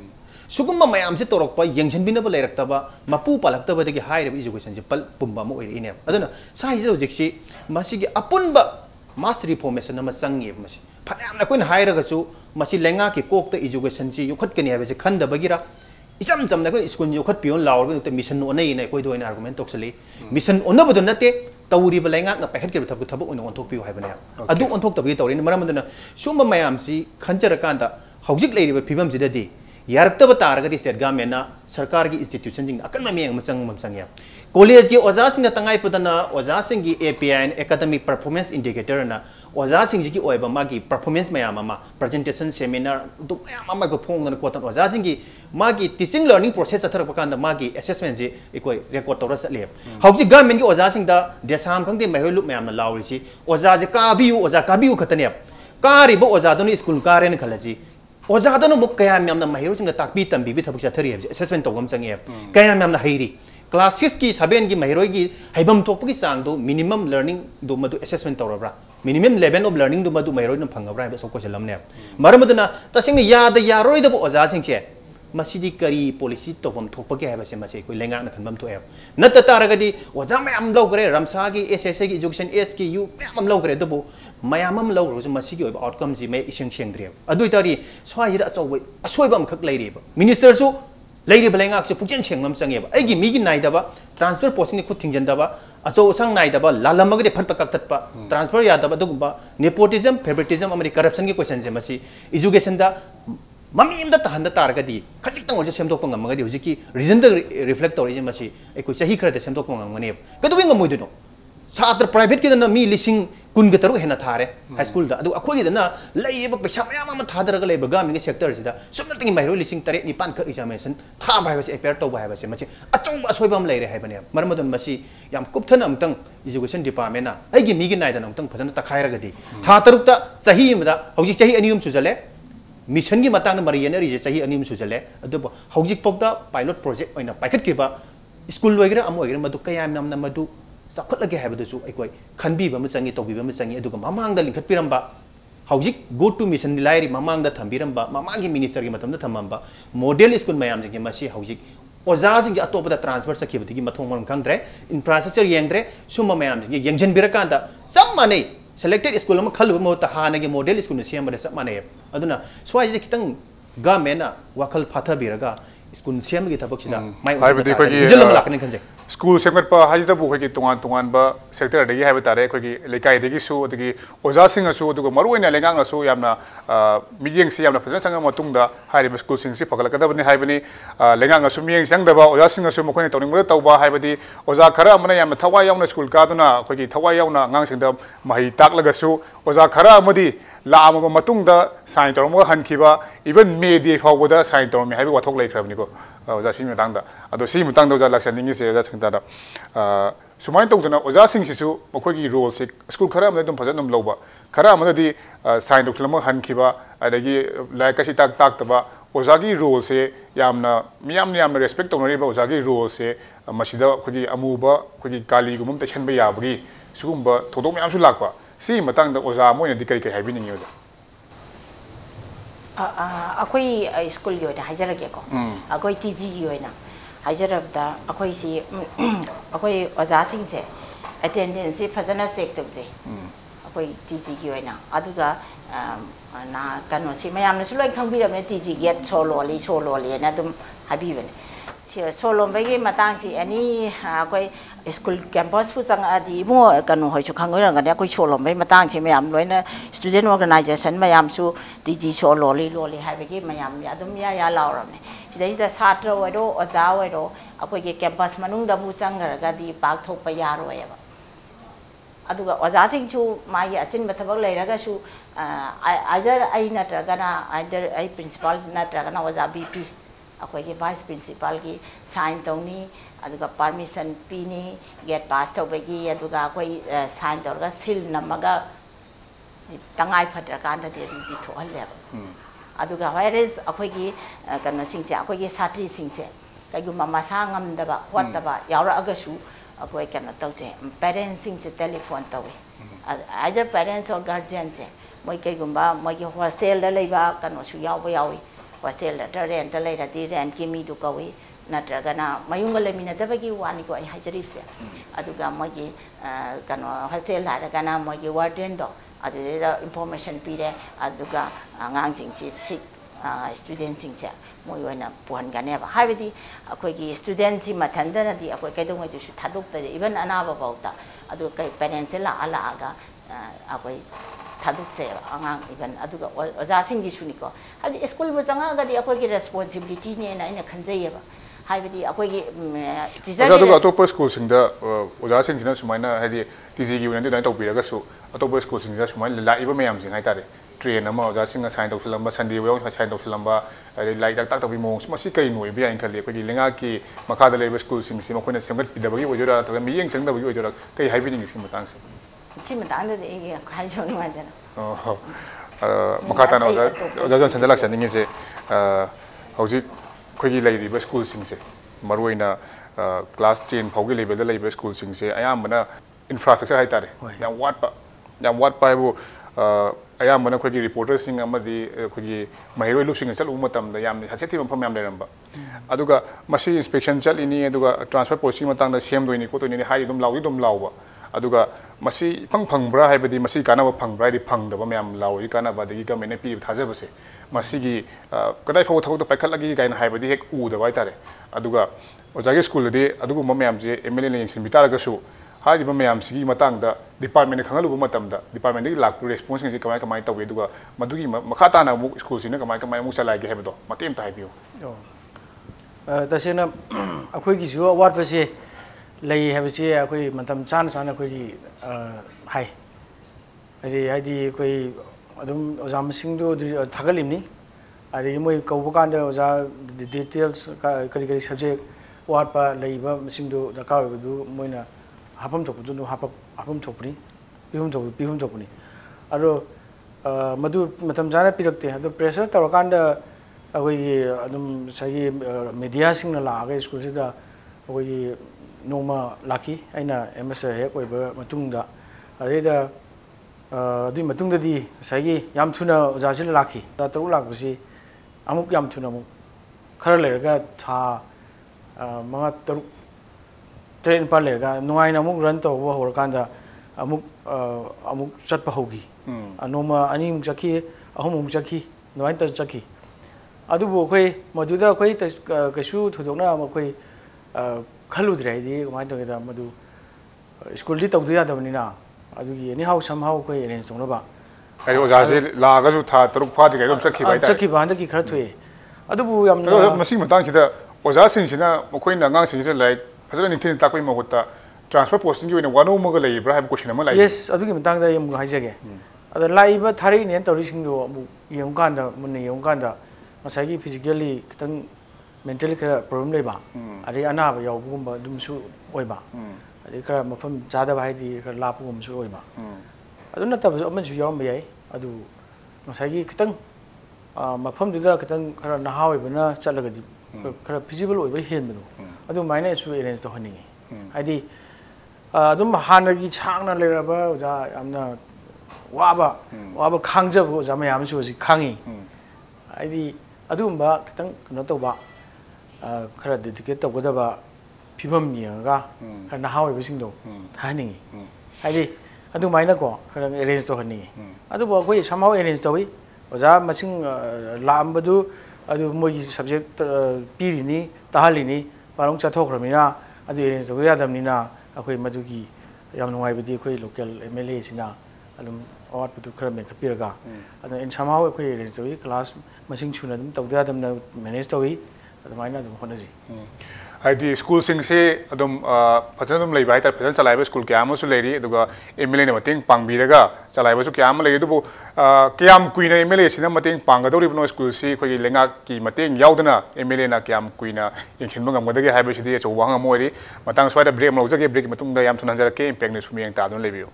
सुगुम्बा मैम से तौरप यंगनबिनब लेरक्तबा मपू पालक्तबदगी हाइरब एजुकेशन से पल पुंबा म ओइरिने अदुना साइजे होजिकसी मसिगी अपुनबा मास रिफॉर्मेशन अमा चंगे मसि फनामना कोइन हाइरगसु मसि लेंगा के कोकता एजुकेशन से योखतकनि हाबे से खंदबगिरा इचम चमना को स्कूल योखत पियोन लावर तो मिशन ओनै नै कोइ दोइन आर्गुमेंट तोक्सली मिशन ओनबदु नते तौरीब लेंगा न पैखत के थब थब ओन ओनथोक पियो हाइबने अदु ओनथोक तबि तौरिन मरमदना सुम मैम सी खंजरकांदा हौजिक लेरिबा फिबम जिददी यारक्तब तारगदी स्टेट गवर्नमेंट सरकार की इंस्टीट्यूशन जिंग अकन मेंग मचंग कॉलेज की ओजा सिंग तंगाई पदना ओजा सिंग की एपीआई एकेडमिक परफॉर्मेंस इंडिकेटर ना ओजा सिंग की ओइबा मागी परफॉर्मेंस मयाम मा प्रेजेंटेशन सेमिनार दु मयाम मा को फोंगन कोतन ओजा सिंग की मागी टीचिंग लर्निंग प्रोसेस अथरप कांदा मागी असेसमेंट जे इकोई रिकॉर्ड तौर चले हौजी गवर्नमेंट की ओजा सिंग दा देसाम खंगदे महलु मयाम लाउरिसी ओजा जे काबियु खतने कारिबो ओजा दोनी स्कूल कारेन खलजी ओजादनो मुक कया म्यामना महिरो सिंग ताकबी तंबी बि थबक चथरी है असेसमेंट तौगम चंगे कया म्यामना हैरी क्लास 6 की 7 की महिरो की हैबम थोपकी चांग दो मिनिमम लर्निंग दो मदु असेसमेंट तौरब्रा मिनिमम लेवल ऑफ लर्निंग दो मदु महिरो न फंगब्रा है सो क्वेश्चन लमने मरमदना तसिंग याद यारोइद बो ओजा सिंगचे मसीदी करी पॉलिसी तौबम थोपके है बसे मसे कोई लेंगा न खनबम थोए नत तारगदी ओजा मयाम लौगरे रमसा की एसएसए की एजुकेशन एस की यू मयाम लौगरे दबो मयाम लौरो मसी की आउटकम जी मे इसिंग सेंग्रे अदुइ तारी स्वाइ दा चौबै असोइबम खक लैरेब मिनिस्टर सु लैरेब लेंगा से पुजेन सेंगम चंगेब एगी मिगी नाइदबा ट्रांसफर पोस्टिंग खुद थिंजनदबा अचो संग नाइदबा लालमगदे फटप कक्ततपा ट्रांसफर यादबा दुगबा नेपोटिज्म फेवरेटिज्म अमरी करप्शन की क्वेश्चन जे मसी एजुकेशन दा मम्मी इमदा तहंदा तारगदी खजिक्तंग ओजे सेमदोक ngमगदी हुजिकी रीजन द रिफ्लेक्ट तौरि जे मसी एको सही खरदे सेमदोक ngमगने कदुबि ngमोइदनो छात्र प्राइवेट की मी लिसिंग कुन के तरु हेना थारे हाई स्कूल दा अदु अखोगी दना लैब पैसा मयाम अमा थादरग लैब गवर्नमेंट सेक्टर सिदा सुमनतिंग माइरो लिसिंग 3 9 खक एग्जामिनेशन था भाइबसे एपेयर तौ भाइबसे मची अचौ असोइबम लैरे हाइबने मरमदन मसी याम कुपथन अमतंग एजुकेशन डिपार्टमेंट ना आइगी मीगी नाइदन अमतंग फजन तखाइरगदी था तरुक्ता सही इमदा हौजी सही अनियम सुजले मिशन की मतंग मरियनरी जे सही अनियम सुजले अदु हौजी पोक्ता पायलट प्रोजेक्ट ओइना पाइकट केबा स्कूल वगैरह अम वगैरह मदु कयाम नामना मदु चाखलगे हैबदसु अखोय खनबीबा म चंगी तौबीबा म चंगी अदुगा ममांगदा लिंखटपिरंबा हौजिक गो टू मिशन लाइरी ममांगदा थंबिरंबा ममांगी मिनिस्टर की मतमदा थमंबा मॉडल स्कूल मयाम जिंगे मसी हौजिक ओजा जिंगे अतोपदा ट्रांसफर सखिबदिगी मथोंग मरम खंगद्रे इंफ्रास्ट्रक्चर येंगद्रे सुम मयाम जिंगे यंगजनबिरकांदा सब माने सेलेक्टेड स्कूल म खलु मोता हानगे मॉडल स्कूल सेमबदा सब माने अदुना स्वाइजे खितंग गवर्नमेंट वाखल फाथबिरगा स्कूल सेमगी थबकसिदा माइ रिजल्ट लाकने खंजे स्कूल सेमगत पा हाजिदबु खगी तोंगान तोंगान बा सेक्टर दगी हाबे तारे खगी लेकाय दगी सु दगी ओजा सिंग सु दुगो मरुइना लेंगांग सु यामना मियेंग सि यामना फजन संग मतुंगदा हारिबा स्कूल सिंग सि फगलकदबनि हाइबनि लेंगांग सु मियेंग संगदबा ओजा सिंग सु मखोइन तौनिंग तौबा हाइबदि ओजा खरा अमना यामना थवाय यावना स्कूल कादुना खगी थवाय यावना ngang सिंगदा माहि ताकलगसु ओजा खरा अमदि लाम मतुंगदा साइन तौरम हनखिबा इवन मे डे फाउबदा साइन तौरम है वाथोक लेख्रबनिको ओजा सिंग मतंगदा अदो सि मतंगदा ओजा लक्ष्यनिंग से ओजा संगदा सुमाइन तौदना ओजा सिंग सिसु मखोगी रोल से स्कूल खरा अमदे दुम फजन दुम लौबा खरा अमदि साइन तौलम हनखिबा अदगी लाइक कसी ताक ताकतबा ओजागी रोल से यामना मियाम रेस्पेक्ट तौनरिबा ओजागी रोल से मसिदा खोगी अमुबा खोगी काली गुमम तछनबा याबगी सुगुम्बा थोदोक म्यामसु लाकपा सी मतंगदा ओजा मोयनदि कई कई हाइबिनिंग ओजा अखोई स्कूल की हाजरगे को अखोई टीजी की हाजरबदा अखोई सी अखोई ओजा सिंह से अटेंडेंस से फजना चेक तौजे अखोई टीजी की अदुगा ना कनो सी मयाम ने सुलोई खंबिरबने टीजी गेट सोलोली ना दुम हाबिबने सोलोंबगी मतंग सी एनी अखोई स्कूल कैंपस पु चंगादी मो कनो होइसु खंगोरंगने अखोई सोलोंबई मतंग सी मयाम लोइना स्टूडेंट ऑर्गेनाइजेशन मयाम सु टीजी सोलोली हाबिगी मयाम अदुम या लाउरबने सिदैदा छात्र ओइरो ओजा ओइरो अखोई कैंपस मनुंगदा बु चंगरगादी पाक थोप यारोयबा अदुगा ओजासिंगसु मागी अचिन बथबक लेरगासु आइदर आई नत्रगना आइदर आई प्रिंसिपल नत्रगना ओजा बीपी अखोई वाइस प्रिंसिपल की साइन तौनी अदुगा परमिशन पीनी गेट पास तौबगी अदुगा अखोई साइन तौरगा सील नमगा तंगाई फत्रकांददि अदुदि थोहल्लेब अदुगा वायरस अखोई की कनो सिंगसे अखोई की सात्री सिंगसे कइगुमा मसा ngamdaba hotaba yauragsu अखोई कनो तौजे पेरेंट्स सिंगसे टेलीफोन तौवे आइदर पेरेंट्स और गार्जियन से मोय कइगुमा मोय की हॉस्टल दा लेबा कनो सु यावबा यावी हॉस्टल दा रेंट लेरदी रेंट की मी दु कवी नत्रगना मयुंग लेमिनदबगी वानी को आई हाजरिबसे अदुगा मोय की कनो हॉस्टल लारगना मोय की वार्डन दो अदुदा इंफॉर्मेशन पीरे अदुगा आंगांग सिंगसे सिक स्टूडेंट सिंगसे मोय ओइना पुहनगनेबा हाबेदी अखोई स्टूडेंट सि मथंदनदी अखोई कैदोंगैदुसु थादोक्तदे इवन अनाबा बाउता अदु कै पेरेंट्स से लागा अखोई थादोक्चेबा आंगांग इवन अदुगा ओजासिंगी सुनिको हाबि स्कूल बु चंगागदी अखोई रेस्पोंसिबिलिटी ने ना खनजैयबा हाबेदी अखोई टीचर अदुगा अतोप स्कूल सिंगदा ओजासिंगना सुमाइना हादि टीजी की उनदि दाइ तौबिरगसु अतोप स्कूल सिंगदा सुमाइना लाइबा मयाम सिंग हाइतारे ट्रेन अमा ओजासिंग साइन तौसलamba संडे वेव साइन तौसलamba लाइक ताक तबी मोंग मसी कई नोय बिया इनखले अखोई लेंगा की मखादा लेबा स्कूल सिंग सि मखोइना सेमगत पिदबगी ओजोरा तगा मियेंग संगदबगी ओजोरा कई हाइबिनिंग सिंग मतंग से ची मतंग दे ए खाइजोन माजना मखाता ओजा संजलक सनिंग से हौजी खोगी लेरिबा स्कूल सिंग से मरोइना क्लास 10 फाउगी लेवल दा लेबा स्कूल सिंग से अयामना इंफ्रास्ट्रक्चर हाइतारे याम वाटपा हाइबो अयामना खोगी रिपोर्टर सिंग अमदी खोगी महिरोइ लुसिंग चलु मतमदा याम हसेति मफम याम लेरंबा अदुगा मसी इंस्पेक्शन चलिनी अदुगा ट्रांसफर पोस्टिंग मतंगदा सेमदोइनी कोतोइनी हाइ दुम लाउबा अदुगा मसी फंगब्रा हाइबदी मसी कानाबा फंगब्रा दि फंगदबा म्याम लाउई कानाबा दि गवर्नमेंट पी थाजबसे मसीगी कदाइ फाउ थौ तो पैखलगी गाइन हाइबदी हेक उदबा हाइतारे अदुगा ओजागी स्कूल दि अदुगुम म्याम जे एमएलए ने यंगसिन बितारगसु हाइबा म्याम सिगी मतंगदा डिपार्टमेंट खंगलुबा मतमदा डिपार्टमेंट दि लाक रेस्पोंस सिंग कमाय कमाय तौवे अदुगा मदुगी मखा ताना मु स्कूल सिना कमाय कमाय मु चलाइगे हाइबदो मतेम ताइबियो तसेना अखोई की जो अवाट बसे लई हाबसे अखोई मतम चान चान अखोई हाई अजे हाइदी अखोई अदुम ओजा मसिंग दो थागलिमनी अदि मोय कौबा कांद ओजा डिटेल्स करी करी सब्जेक्ट वाट पा लईबा मसिंग दो दरकार होबदु मोयना हापम थोपदु हापम थोपनी पिहुम थोपनी अरो मधु मतम जाना पिरक्ते अदो प्रेशर तौरकांड अखोई अदुम सही मीडिया सिंगना लागा स्कूल सिदा अखोई नोमा लाकी आइना एमएस हेक ओइबा मतुंगदा अरेदा अदि मतुंगददी सही याम थुना ओजासिल लाकी तरुक लाकबसी अमुक याम थुना अमुक खरा लेरगा था मंगा तरुक ट्रेन पर लेगा नुआइना अमुक रन तौबा होरकांदा अमुक चटपा होगी नोमा अनि मुक चखी अहुम मुक चखी नुआइन तर चखी अदुबो अखोई मदुदा अखोई कैसु थुदोना अखोई खलुद्रे हाइदि कमाय तौगेदा मदु स्कूल दि तौदु यादबनिना अदुगी एनी हाउ सम हाउ अखोई अरेंज तौनबा अरे ओजासे लागसु था तरुक फादि गैदम चखी बाइता चखी बांदा की खरा थुए अदुबु यामना मसी Matang खिदा ओजासिंसिना मखोइना गांग सिंगिसे like फजन Nithin ताकoi मगुता transfer posting की वानो मग लेब्रा हाइब क्वेश्चन अमा लाइ यस अदुगी मतंगदा यम हाइजगे अद लाइब थारी ने तौरीसिंग दो अमु यंकान दा मुन्ने यंकान दा मसागी फिजिकली खतंग मेंटली खरा प्रॉब्लम लेबा अरे अनाब यावगुम दुमसु ओइबा अरे खरा मफम जादा बाइदी खरा लापगुमसु ओइबा अदु नतबसु अमसु यावम याय अदु मसागी खतंग मफम दुदा खतंग खरा नहा ओइबना चलगदि खरा फिजिबल ओइबा हेनबदु अदु माइना सु अरेंज तो हनी हाइदी अदुम हानगी छांगना लेरबा ओजा यामना वाबा खांजब ओजा मयामसु होजि खांगी हाइदी अदुम्बा खतंग कनो तोबा खरा डेडिकेट तौगदबा फिबम निगा खरा नहा ओइबसिंदो थानिंगी हाइदी अदु माइना को खरा अरेंज तो हनी अदु बो कोई समाव अरेंज तोई ओजा मसिंग लामबदु अदु मोगी सब्जेक्ट पीरिनी ताहालिनी पारों चाथोख्रमिना अदु अरेंज तौ यादमनिना अखोई मदुगी याम नुवाइबदि अखोई लोकल एमएलए सिना अदुम अवाटपदु खरा मेखपिरगा अदु इन समाव अखोई अरेंज तौई क्लास मसिंग सुना अदुम तौदा यादमना मैनेज तौई अदुमाइना अदुम होनजी हाइदी स्कूल सिंग से अदुम फजन अदुम लेबा हाइता फजन चलाइबा स्कूल क्यामसु लेरी अदुगा एमएलए ने मतेंग पांगबिरगा चलाइबासु क्याम लेरी दुबो क्याम कुइना एमएलए सिना मतेंग पांगदौरिबनो स्कूल सी खोगी लेंगा की मतेंग याउदना एमएलए ना क्याम कुइना यंखिनबा ngमगदगे हाइबासिदि अचौवा ngमोरी मतंग स्वाइदा ब्रेक मौजगे ब्रेक मतुंगदा याम थुनजरके इम्पैक्ट न्यूज मियंग तादुन लेबियो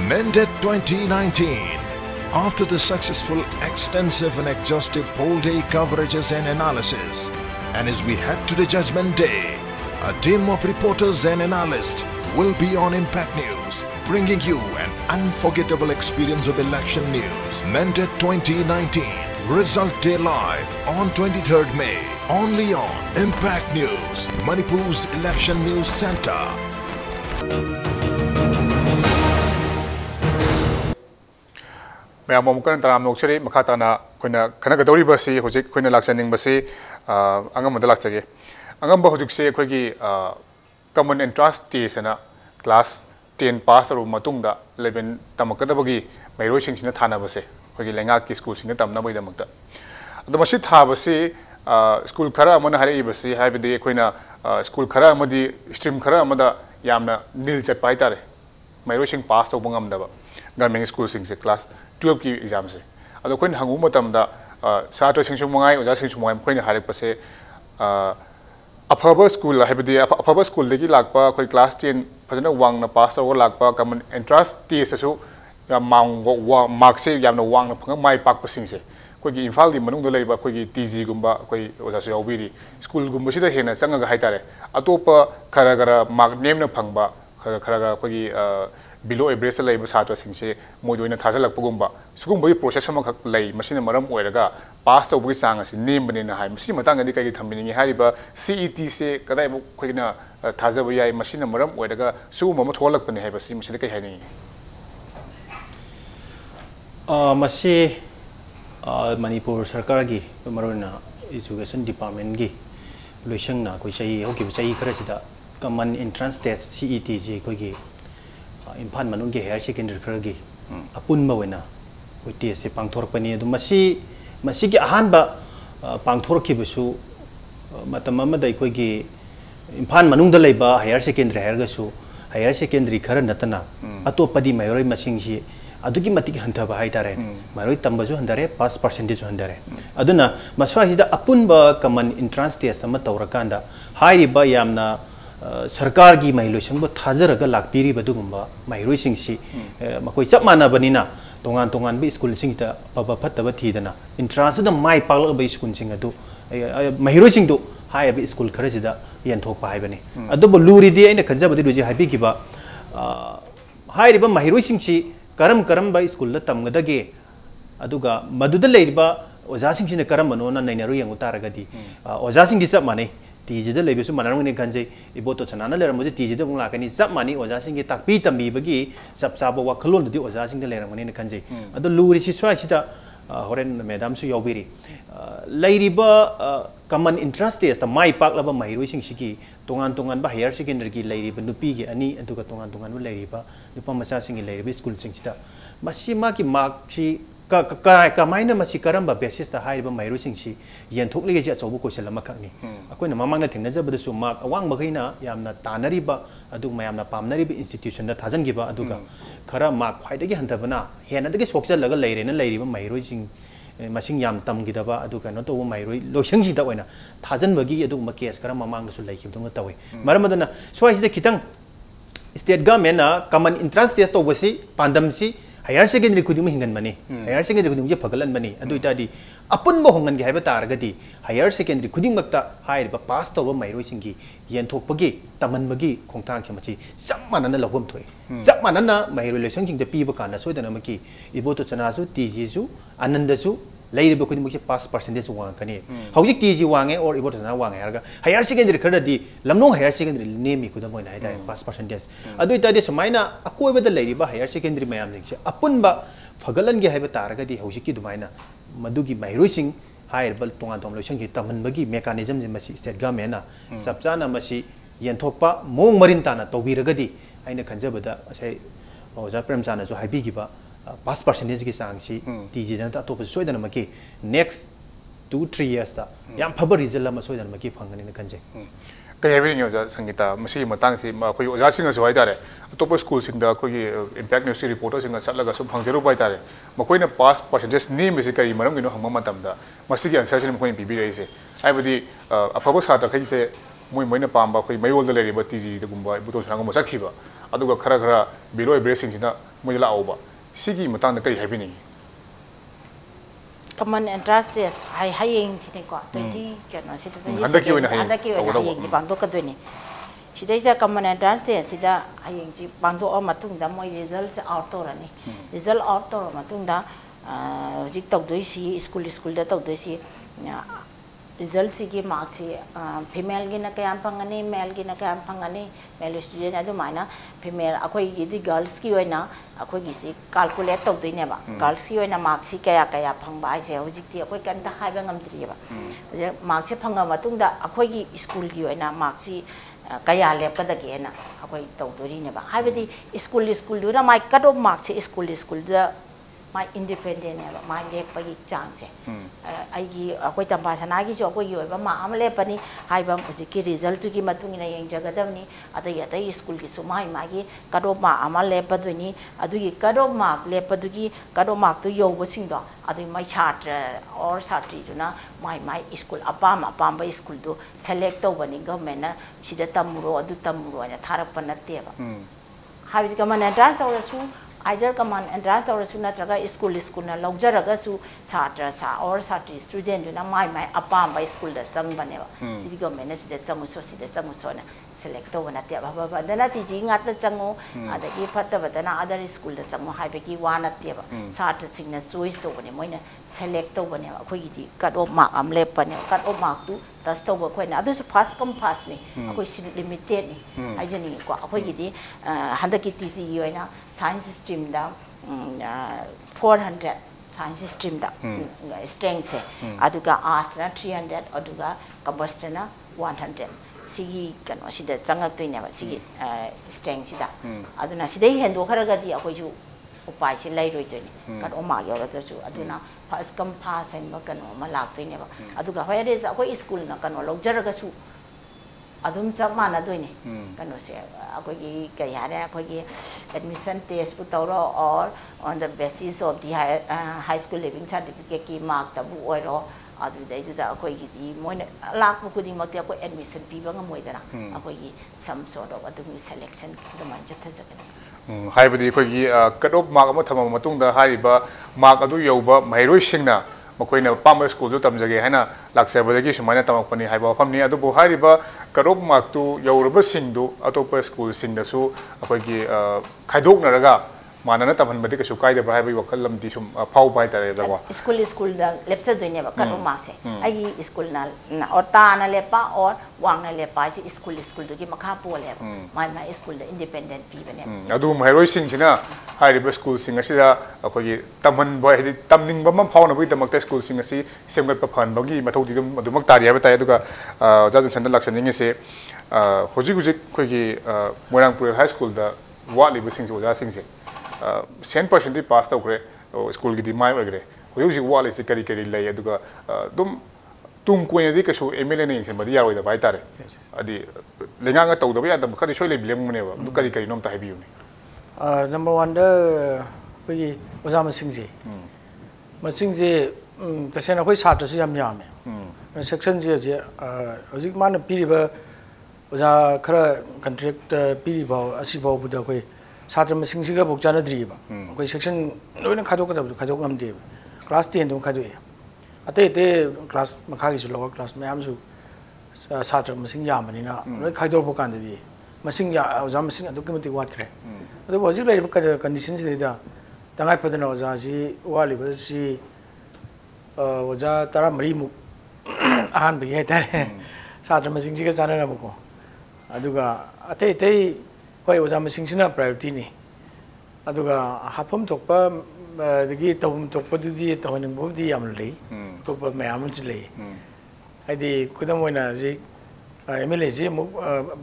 Mendet 2019. After the successful, extensive and exhaustive poll day coverages and analysis, and as we head to the judgment day, a team of reporters and analysts will be on Impact News, bringing you an unforgettable experience of election news. Mendet 2019. Result Day live on 23rd May, only on Impact News, Manipur's Election News Center. मैं मुमकन तराम नोक्सरी मखाताना कोइना खनगदौरी बसी होजिक कोइना लाक्सनिंग बसी अंगमद लाक्सगे अंगम होजिकसे कोइगी common entrance test ना class 10 पास और मतुंगदा 11 तमकदबगी मैरोइसिंगसिना थानाबसे कोइगी लेंगा की school सिंग तमनाबैदमक्ता अदो मसी थाबसी school खरा अमना हारेइबसी हाइबदि कोइना स्कूल खरा अमदि स्ट्रीम खरा अमदा यामना नील चटपा हाइतारे मैरोइसिंग पास तौब ngamdaba गवर्नमेंट स्कूल सिंग से क्लास 12 की एग्जाम से अदो कोइन हंगु मतमदा छात्र सिंसु मंगाई ओजा सिंसु मंगाई कोइन हारेपसे अफब स्कूल हाइबदि अफब स्कूल देगी लाकपा कोइ क्लास 10 फजना वांगना पास तौर लाकपा कॉमन एंट्रेंस टेस्ट सु मार्क से यामना वांगना फंग माइ पाकप सिंसे कोइ इम्फाल की मनुंग लेबा कोइ टीजी गुंबा कोइ ओजा सु यावबिरी स्कूल गुंबा सिदा हेना चंगा हाइतारे अतोप खरा खरा मार्क नेमना फंगबा खरा खरा कोइ बिलो एवरेज लेब छात्र सिंसे मोदोइना थाजलकपगुंबा सुगुंबगी प्रोसेस अमखक लई मसिना मरम ओइरगा पास तौबगी चांग असि नेमबनेना हाय मसि मतांगदि कई थम्बिनिंग हारिबा सीईटी से कदाइ बु खोइना थाजब याय मसिना मरम ओइरगा सुगुम म थोलकपने हायबसि मसिदा कई हायनि मसि मणिपुर सरकार की मरोना एजुकेशन डिपार्टमेंट की लोइसंगना कोइ सही होकि सही खरसिदा कॉमन एंट्रेंस टेस्ट सीईटी जे कोइ इम्फाल मनुंग के हायर सेकेंडरी खरगी अपुन बवना कोइ टेस्ट से पांगथोरपनी अदु मसी की अहानबा पांगथोरखिबसु मतम अमदै कोइगी इम्फाल मनुंग द लैबा हायर सेकेंडरी हायर सेकेंडरी खर नतना अतोपदी मैरोय मसिंगसी अदुगी मतिक हंथबा हाइतारे मैरोय तंबजु हंदरे पास परसेंटेज हंदरे अदुना मस्वाहिदा अपुनबा कॉमन एंट्रेंस टेस्ट अमा तौरकांदा हाइरिबा यामना सरकार की महिलोइसिंग थाजरग लाक्पीरिबदुगुंबा महिरोइसिंगसी मकोइ चप मानबनिना तोंगान तोंगान बि स्कूल सिंगदा पबा फतबा थीदना इंट्रांस द माइ पागलबा स्कूल सिंग अदु महिरोइसिंग दु हायबि स्कूल खरजिदा यनथोकपा हायबनि अदुबो लूरिदि अइना खंजबदि रुजि हायबिकिबा हायरिबा महिरोइसिंगसी करम बा स्कूल द तमगदगे अदुगा मदुदा लेरिबा ओजासिंगसिना करम बनोना नैनारु यंगु तारगदि ओजासिंगदि चप माने टीजीद लेबसु मनरंगने खंजे इबोतो छनाना लेरमजे टीजीद बुंग लाकनी सब मानी ओजासिंग के ताकपी तंबीबगी सब साबो वखलोन दि ओजासिंग दे लेरमने खंजे अदो लूरी सि स्वाइसिदा होरेन मैडम सु यौबिरी लेरिबा कॉमन एंट्रेंस टेस्ट माइ पाकलबा महिरोइसिंग सिकी तोंगान तोंगान बा हायर सेकेंडरी की लेरिबा नुपी के अनि अदुगा तोंगान तोंगान बा लेरिबा नुपा मचासिंग लेरिबा स्कूल सिंगसिदा मसी मा की मार्क सि कमायना मसी करम बेसिस हाइब मैरुसिंगसी येंथोकलिगे अचौब क्वेश्चन अमखकनी अखोइना ममांगना थेंगनजबदसु मार्क अवांग बखैना यामना तानरिबा अदु मयामना पामनरिबा इंस्टीट्यूशन दा थाजनगिबा अदुगा खरा मार्क ख्वाइदगी हंतबना हेनदगी सोक्चलगा लैरेना लैरिबा मैरुसिंग मसिंग याम तमगिदबा अदु कनो तो मैरुइ लोइसंगसिदा ओइना थाजनबगी अदुगुमा केस खरा ममांगसु लैखिबदुंगा तवै मरमदना स्वाइसिदा खितंग स्टेट गवर्नमेंट ना कॉमन एंट्रेंस टेस्ट तौबसी पांदमसी हायर सेकेंडरी खुदिम हिंगन मनी हायर सेकेंडरी खुदिम जे फगलन मनी अदु इतादी अपुनबो होंगन गे हाइबा तारगदी हायर सेकेंडरी खुदिम मक्ता हाइबा पास तौबा मैरोइसिंगी येंथोकपगी तमनबगी खोंथांग खमची सब मानना लवम थोय सब मानना मैरो लेसंगिंग दे पीबा काना सोइदना मकी इबोतो चनासु टीजीसु आनंदसु लेरिबो खुदिम मक्से पास परसेंटेज वांगकनी हौजि टीजी वांगे और इबोतो चना वांगे हरगा हायर सेकेंडरी खरदी लमनो हायर सेकेंडरी नेमी खुदम मोइना हाइदा पास परसेंटेज अदु इतादी समाइना अकोइबदा लेरिबा हायर सेकेंडरी मयाम निसे अपुनबा फगलन गे हाइबा तारगदी हौजि की दुमाइना मदुगी मैरोइसिंग हाइरबल तोंगा तोम लोइसंगी तमनबगी मेकानिजम जे मसी स्टेट गवर्नमेंट ना सबचाना मसी येंथोकपा मोंग मरिन ताना तौबिरगदी आइना खंजबदा असै ओजा प्रेमचाना जो हाइबिगिबा पास परसेंटेज की सांगसी टीजी जनता तो सोइदन मकी नेक्स्ट 2-3 years ता याम फबर रिजल्ट अमा सोइदन मकी फंगनी न खंजे कई हैबिंग ओजा संगीता मसी मतंग से अखोई ओजा सिंग सो हाइतारे अतोप स्कूल सिंग दा अखोई इंपैक्ट न्यूज रिपोर्टर सिंग सटलगा सु फंगजेरो बाइतारे मकोइना पास परसेंटेज नेम मिसे करी मरम गिनो हंगम मतमदा मसी की आंसर सिन मकोइन पीबी रहिसे आइबदी अफबो सात्र खै से मोइना पाम्बा अखोई मयोल द लेरिबा टीजी दगुम्बा बुतो संगम मसखिबा अदुगा खरा खरा बिलो एब्रेसिंग सिना मोइला आउबा सिगी मतंग कई हैबिनी कॉमन एंट्रेंस टेस्ट हाइयेंग सिनेको 20 केनो सिदा हंदकी ओइना हाइयेंग जी बांदो कदोनी सिदा कॉमन एंट्रेंस टेस्ट सिदा हाइयेंग जी बांदो अ मतुंगदा मोइ रिजल्ट आउट तोरनी रिजल्ट आउट तोर मतुंगदा जिक तौदोइसी स्कूल दा तौदोइसी रिजल्ट सिगी मार्क्स फीमेल गिना कयाम फंगनी मेल गिना कयाम फंगनी मेल स्टूडेंट अदुमाइना फीमेल अखोई गिदी गर्ल्स की ओइना अखोई गिसी कैलकुलेट तौदोइनेबा गर्ल्स की ओइना मार्क्स कया कया फंगबा आइसे होजिकती अखोई कंता हाइबा ngamdriba जे मार्क्स फंगा मतुंगदा अखोई गी स्कूल की ओइना मार्क्स कया लेपकदगेना अखोई तौदोरिनेबा हाइबदी स्कूल दुना माइ कट ऑफ मार्क्स स्कूल दा माइ इंडिपेंडेंट है माइ लेपगी चांसे आइगी अकोई तंबासनागी जो अकोई योबा मा अम लेपनी हाइबम उजिकी रिजल्ट की मतुंगिना यंगजगदबनी अतै अतै स्कूल की सुमाई मागी कट ऑफ मार्क अमा लेपदुनी अदुगी कट ऑफ मार्क लेपदुगी कट ऑफ मार्क तु योबसिंगदो अदु माइ छात्र और छात्री दुना माइ स्कूल अपाम स्कूल दो सेलेक्ट तौबनी गवर्नमेंट सिदा तमुरो अदु तमुरो ने थारप नतेबा हाइबी कमन एंट्रेंस तौरसु आइदर कमान एंट्रेंस तौरसु नत्रगा स्कूल ना लौजरगसु छात्र और छात्री स्टूडेंट ना माइ अपाम स्कूल दा चंगबनेबा सिदी गवर्नमेंट सिदा चंगुसो ना सेलेक्ट तौब नते बाबा दना टीजी ngaत चंगो अदगी फतबदना अदर स्कूल दा चंगो हाइबकी वा नतेबा छात्र सिंगना चॉइस तौबने मोइना सेलेक्ट तौबने अखोइगी कट ऑफ मार्क अम लेपने कट ऑफ मार्क तु टच तौब खोइना अदुसु फास्ट कम फास्ट नि अखोइ सिट लिमिटेड नि आइजनी को अखोइगी हंदकी टीजी योइना साइंस स्ट्रीम दा 400 साइंस स्ट्रीम दा स्ट्रेंथ से अदुगा आर्ट्स ना 300 अदुगा कॉमर्स ना 100 सिगी कनो सिदा चंगक्तोइनेबा सिगी स्ट्रेंथ सिदा अदुना सिदै हेंदो खरगदी अखोइजु उपाय से लैरोइतोइने कट ओमा योरदसु अदुना फर्स्ट कम पास एंड कनो मा लाक्तोइनेबा अदुगा होयरेस अखोइ स्कूल ना कनो लौजरगसु अदुम सब मानदोइने कनो से अखोइगी कयारे अखोइगी एडमिशन टेस्ट पु तौरो और on the basis of the high school leaving certificate की मार्क तबु ओइरो अदुदैजुदा अखोइगी मोइने लाकपु खुदिमक्ति अखोइ एडमिशन पीबा ngमोइदना अखोइगी सम सॉर्ट ऑफ अदुमी सिलेक्शन दमान जथजगने हाइबदी अखोइगी कट ऑफ मार्क अमा थमा मतुंगदा हारिबा मार्क अदु यौबा मैरोइ सिंगना मकोइना पाम स्कूल जो तमजगे हैना लाक्सेबदगी सुमाइना तमकपनी हाइबा फमनी अदुबो हारिबा कट ऑफ मार्क तु यौरबा सिंगदु अतोप स्कूल सिंगदसु अखोइगी खाइदोकनरगा मानना तमहनबदि कसु काइदबा हाइबा वखल लमदि सुम फाउ बाय तारे दवा स्कूल दा लेप्चा दोइनेबा कट ऑफ मार्क से आई स्कूल ना और ताना लेपा और वांगना लेपा से स्कूल दुगी मखा पोले माइ स्कूल दा इंडिपेंडेंट पीबने अदु मैरोइ सिंगसिना हाइरिबा स्कूल सिंग असिदा अखोगी तमहन बय हिदि तमनिंगबा म फाउनबि दमकता स्कूल सिंग असि सेमगत फनबगी मथौदि दुमक तारि हाबा ताय अदुगा जाजन चंद लक्षनिंग से होजि खोगी मोरांगपुर हाई स्कूल दा वालिबा सिंग ओजा सिंग से 100% पास तौरे स्कूल की माइ ओइग्रे हुई वाले से करी करी लई अदुगा दुम तुम कोई दी कसु एमएलए ने सेम बदी यारोय दा बाय तारे अदि लेंगा गा तौदबा या खदि सोय ले बिलेमनेबा दु करी करी नोम ता हाबियुने नंबर 1 दा पई ओजा मसिंगजे मसिंगजे तसेना कोई छात्र से याम यामे सेक्शन जे जे हजिक मान पीरिबा ओजा खरा कॉन्ट्रैक्ट पीरिबा असिबा बुदा कोई छात्र मसिंगसिगा बोक जानद्रीबा कोई सेक्शन लोइना खादोकदब खादोक नमदे क्लास 10 दम खादोए अते ते क्लास मखागी सु लोअर क्लास मैम सु छात्र मसिंग यामनिना लोइ खादोक कांददी मसिंग या ओजा मसिंग अदुक मति वाटरे अदु हजिक लेब कंडीशन से दा तंगाय पदना ओजा जी वालिबा सी ओजा तारा मरी मु आहान बि हेतारे छात्र मसिंग सिगा जाना बको अदुगा अते ते होय ओजा मसिंग सिना प्रायोरिटी नि अदुगा हाफम थोकपा दगी तवम थोकपदि तवनिंग बोदि याम लई थोकपा मैम जि लई आइदि खुदम होइना जि एमएलए जि मु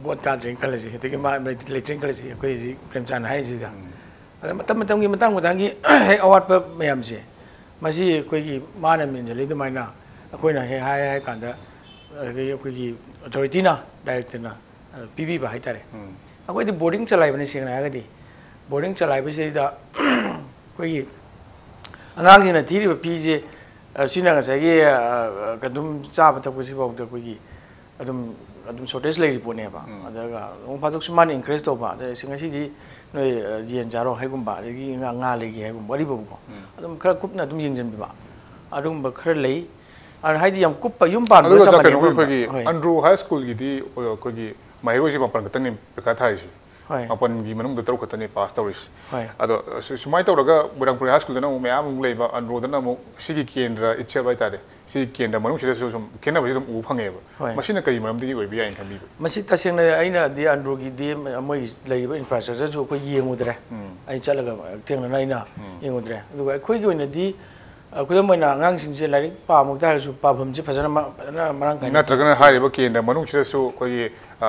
बोट काड्रिंग कलेज दगी मा लेट्रिंग कलेज कोइ जि प्रेमचंद हाइ जि दा मतम मतम की मतंग मतंगी हे अवार्ड प मैम जे मसी कोइ की माना मिनजले दुमाइना अखोइना हे हाय हाय कांदा अखोइ अथॉरिटी ना डायरेक्टर ना पीबी बा हाइतारे अखोइ बोर्डिंग चलाइबने सिंगना हागदि बोर्डिंग चलाइबसे दा कोइ अनांगजिना थीरिबा पीजे सिना गसागी कदुम चाब तकबसि बाउदा कोइ अदुम शॉर्टेज लेरि पोनेबा अदागा ओं फादुक सुमान इंक्रीज तोबा द सिंगसिदि नोय येन जारो हाइगुम्बा दगी nga लेगी हाइगुम बरि बबको अदुम खरा कुपना अदुम यंजनबिबा अदुम ब खरा लई और हाइदि यम कुप युम पान बस समने कोइ अंड्रू हाई स्कूल गिदी कोइ माइरोजी मपन खतनी प्रका थाइसी अपन की मनुंग दतरो खतनी पास तौरिस अदो सुमाइ तौरगा बुरंगपुर हाई स्कूल दना मयाम लेबा अंड्रू दना मु सिगी केंद्र इच्छा बाय तारे सी केंद्र मनुंग सिदा सुम केनबसि दम उ फंगेबा मसिना करी मरमदि ओइबि याइन खबि मसि तसेंना आइना दि अंड्रू की दि मै लेबा इंफ्रास्ट्रक्चर जो कोइ येंगुद्रे आइ चलगा तेंगना आइना येंगुद्रे दुगा खोइगि ओइना दि खुदम मैना आगांसिंसे लाइक पामुक्तारसु पाफमसे फजना मरांग काइ नत्रगना हारिबा केंद्र मनुंग सिदासु कोइ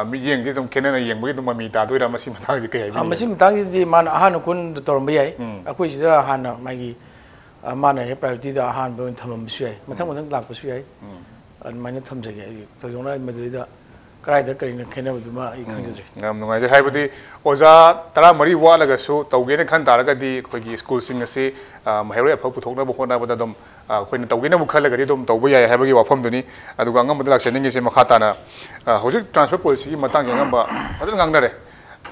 मियेंगि दम केनना येंगबि दम ममी तादोइरा मसि मथांगि कय हाइबि मसि मथांगि दि मान आहान कुन तोरम याइ अखोइ सिदा हान मागी मान हे प्रायोरिटी दा हान बन थममसु याइ मथांग मथांग लाकपसु याइ अनमाइना थमजगे तजोंना मदुइदा कराइदा करिना खेनबदुमा इ खंजद्रे नाम नुगाइजे हाइबदि ओजा तरा मरी वालगसु तौगेने खन तारगदि खोइगि स्कूल सिंग असे महैरोय अफा पुथोकना बखोनाबदा दम खोइना तौगेने बुखलगदि दम तौबो याय हाइबगि वाफमदुनि अदुगा अंगमदा लाक्सेनिंग से मखाताना होजिक ट्रांसफर पॉलिसी की मतंग अंगम फजन गांगनरे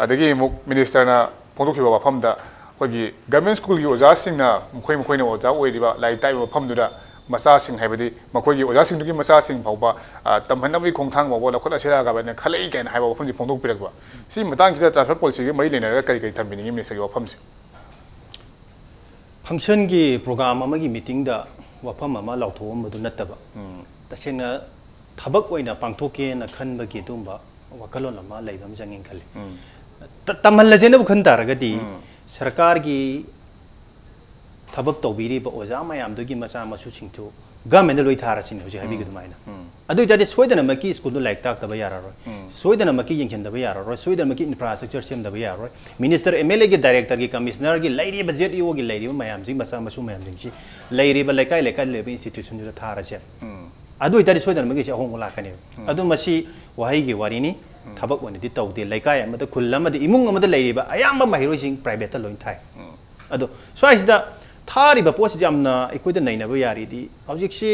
अदगी मुक मिनिस्टरना फोंदोखिबा वाफमदा खोइगि गवर्नमेंट स्कूल की ओजा सिंगना मुखोइना ओजा ओइरिबा लाई ताइ वाफमदुदा मचा सिंग हाइबदि मखोइगि ओजा सिंगदुगी मचा सिंग फावबा तमहनबि खोंथांग बावो लखोला सेरा गाबने खलै गाइन हाइबा वफमजि फोंदोक पिरकबा सि मतंग सिदा ट्रांसफर पॉलिसी की मरि लेनरगा करि करि थम्बिनिंग मिनिस्टर की वफमसि फंक्शन की प्रोग्राम अमगी मीटिंग दा वफम अमा लाउथोमबदु नत्तबा तसेना थबक ओइना पांथोकेना खनबगी दुंबा वकलोन अमा लेबम जंगिंग खले तमहल्लजेना बुखन तारगदि सरकार की थबक तौबीरीब ओजा मयामदुगी मचा मसु सिंथु गवर्नमेंट लोइ थारसिन होजे हाबिगि दुमाइना अदु जादे सोइदनमकी स्कूल लाइक ताकतबा यारारोय सोइदनमकी यंखनदबा यारारोय सोइदनमकी इंफ्रास्ट्रक्चर सेमदबा यारारोय मिनिस्टर एमएलए के डायरेक्टर की कमिश्नर की लैरी बजेट इओ की लैरी मयाम जी मचा मसु मयाम जिंची लैरी ब लेकाय लेकाय लेबे इंस्टीट्यूशन जुदा थारसे अदु जादे सोइदनमकी अहोंग लाकने अदु मसी वहाई की वारिनी थबक वनदि तौदे लेकाय अमद खुल्लमद इमुंग अमद लैरीबा अयाम महिरोसिंग प्राइवेट लोइन थाय अदु स्वाइसदा थारिबा पोस्ट जामना इकोइद नैनबा यारिदि हौजिकसि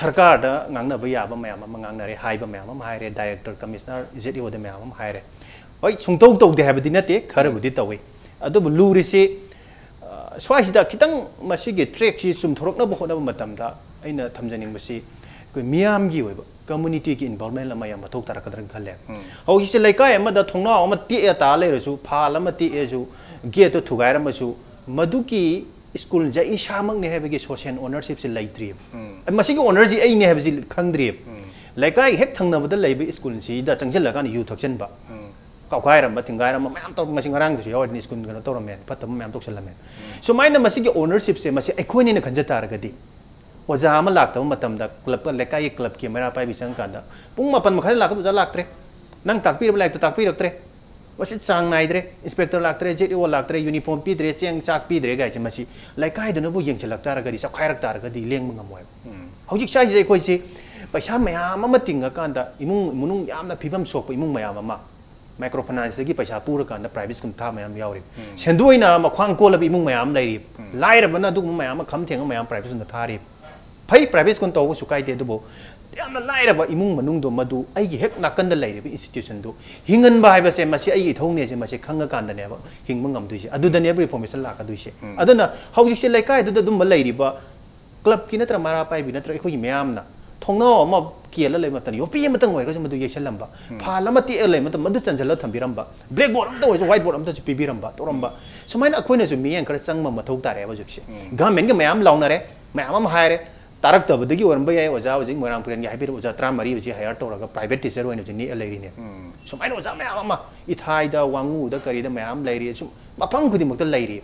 सरकार दा ngangnaba yaba mayam ama ngangnare haiba mayam ama haire director commissioner ZEO de mayam ama haire hoi sungtau tau de habadi nate kharabudi tawi adu luri se swaisida kitang masigi track si sum thorokna bo khona matamda aina thamjaning masi koi miyam gi oiba community ki involvement la mayam thok tara kadran khale hogisi laikai ama da thongna ama ti e ta le rasu phal ama ti e ju ge to thugai ramasu maduki school जा इशामक ने है social ownership से लाइट्री मसी owner जी आई ने है खंद्री लेकाई हेक थंगनबद लेबे school सी दा चंगजलकान you थक्चनबा काउखाइरम थिंगाइरम ma'am तो मसी ngarang दु यावनि स्कूल गनो तोरमेन फतम मैम तोक्सलमेन सो माइना मसी के ओनरशिप से मसी अखोइने खंजा तारगदी ओजा अमा लाक्तब मतमदा क्लब लेकाई क्लब के मेरा पाइ बिसंग कांदा पुंग मपन मखै लाक बुजा लाक्त्रे नंग ताकपीर लाइक ताकपीरक्त्रे मसी चांग नाइद्रे इंस्पेक्टर लाक्तरे जेडीओ लाक्तरे यूनिफॉर्म पीद्रे चेंग चाक पीद्रे गाइसे मसी लाइकाई दनबु येंगचलक तारगदि सखायरक तारगदि लेंग मंगमोय हौजिक साइजे कोइसे पैसा मयाम अमा तिंगा कांदा इमुंग मुनुंग यामना फिबम सोप इमुंग मयाम अमा माइक्रो फाइनेंस की पैसा पूरा कांदा प्राइवेट स्कूल था मयाम यावरि सेंदुइना मख्वांग कोलब इमुंग मयाम लैरि लाइरबना दुग मयाम खम थेंग मयाम प्राइवेट स्कूल थारि फै प्राइवेट स्कूल तौ सुकाइदे दुबो यामना लाइरबा इमुंग मनुंग दो मदु आइगी हेक नाकंद लैरिबे इंस्टीट्यूशन दो हिंगन बा हाइबसे मसी आइगी थौने से मसी खंग कांदनेबा हिंग मंगमदुइसे अदुदने रिफॉर्मेशन लाकदुइसे अदुना हौजिकसे लाइकाय दुद दुम लैरिबा क्लब की नत्र मारा पाइबि नत्र एखोगी मयामना थोंनो अमा केला लै मतन योपी मतंग ओइरस मदु येसलंबा फाल अमा ति लै मत मदु चंजल थंबिरंबा ब्लैक बोर्ड अमत ओइस व्हाइट बोर्ड अमत पिबिरंबा तोरंबा सुमाइना अखोइना सु मियं खर चंग मथौ तारे बजुकसे गवर्नमेंट के मयाम लाउनरे मयाम अम हायरे तारक तबदगी ओरंबा याय ओजा ओजिंग मोरांग पुरन हाइबिर ओजा 34 बजे हायर तोरगा प्राइवेट टीचर ओइना जिनि लैरिने सुमाइना ओजा मयाम अमा इथाइदा वांगुदा करिदा मयाम लैरि सु मफंग खुदिमक्ता लैरि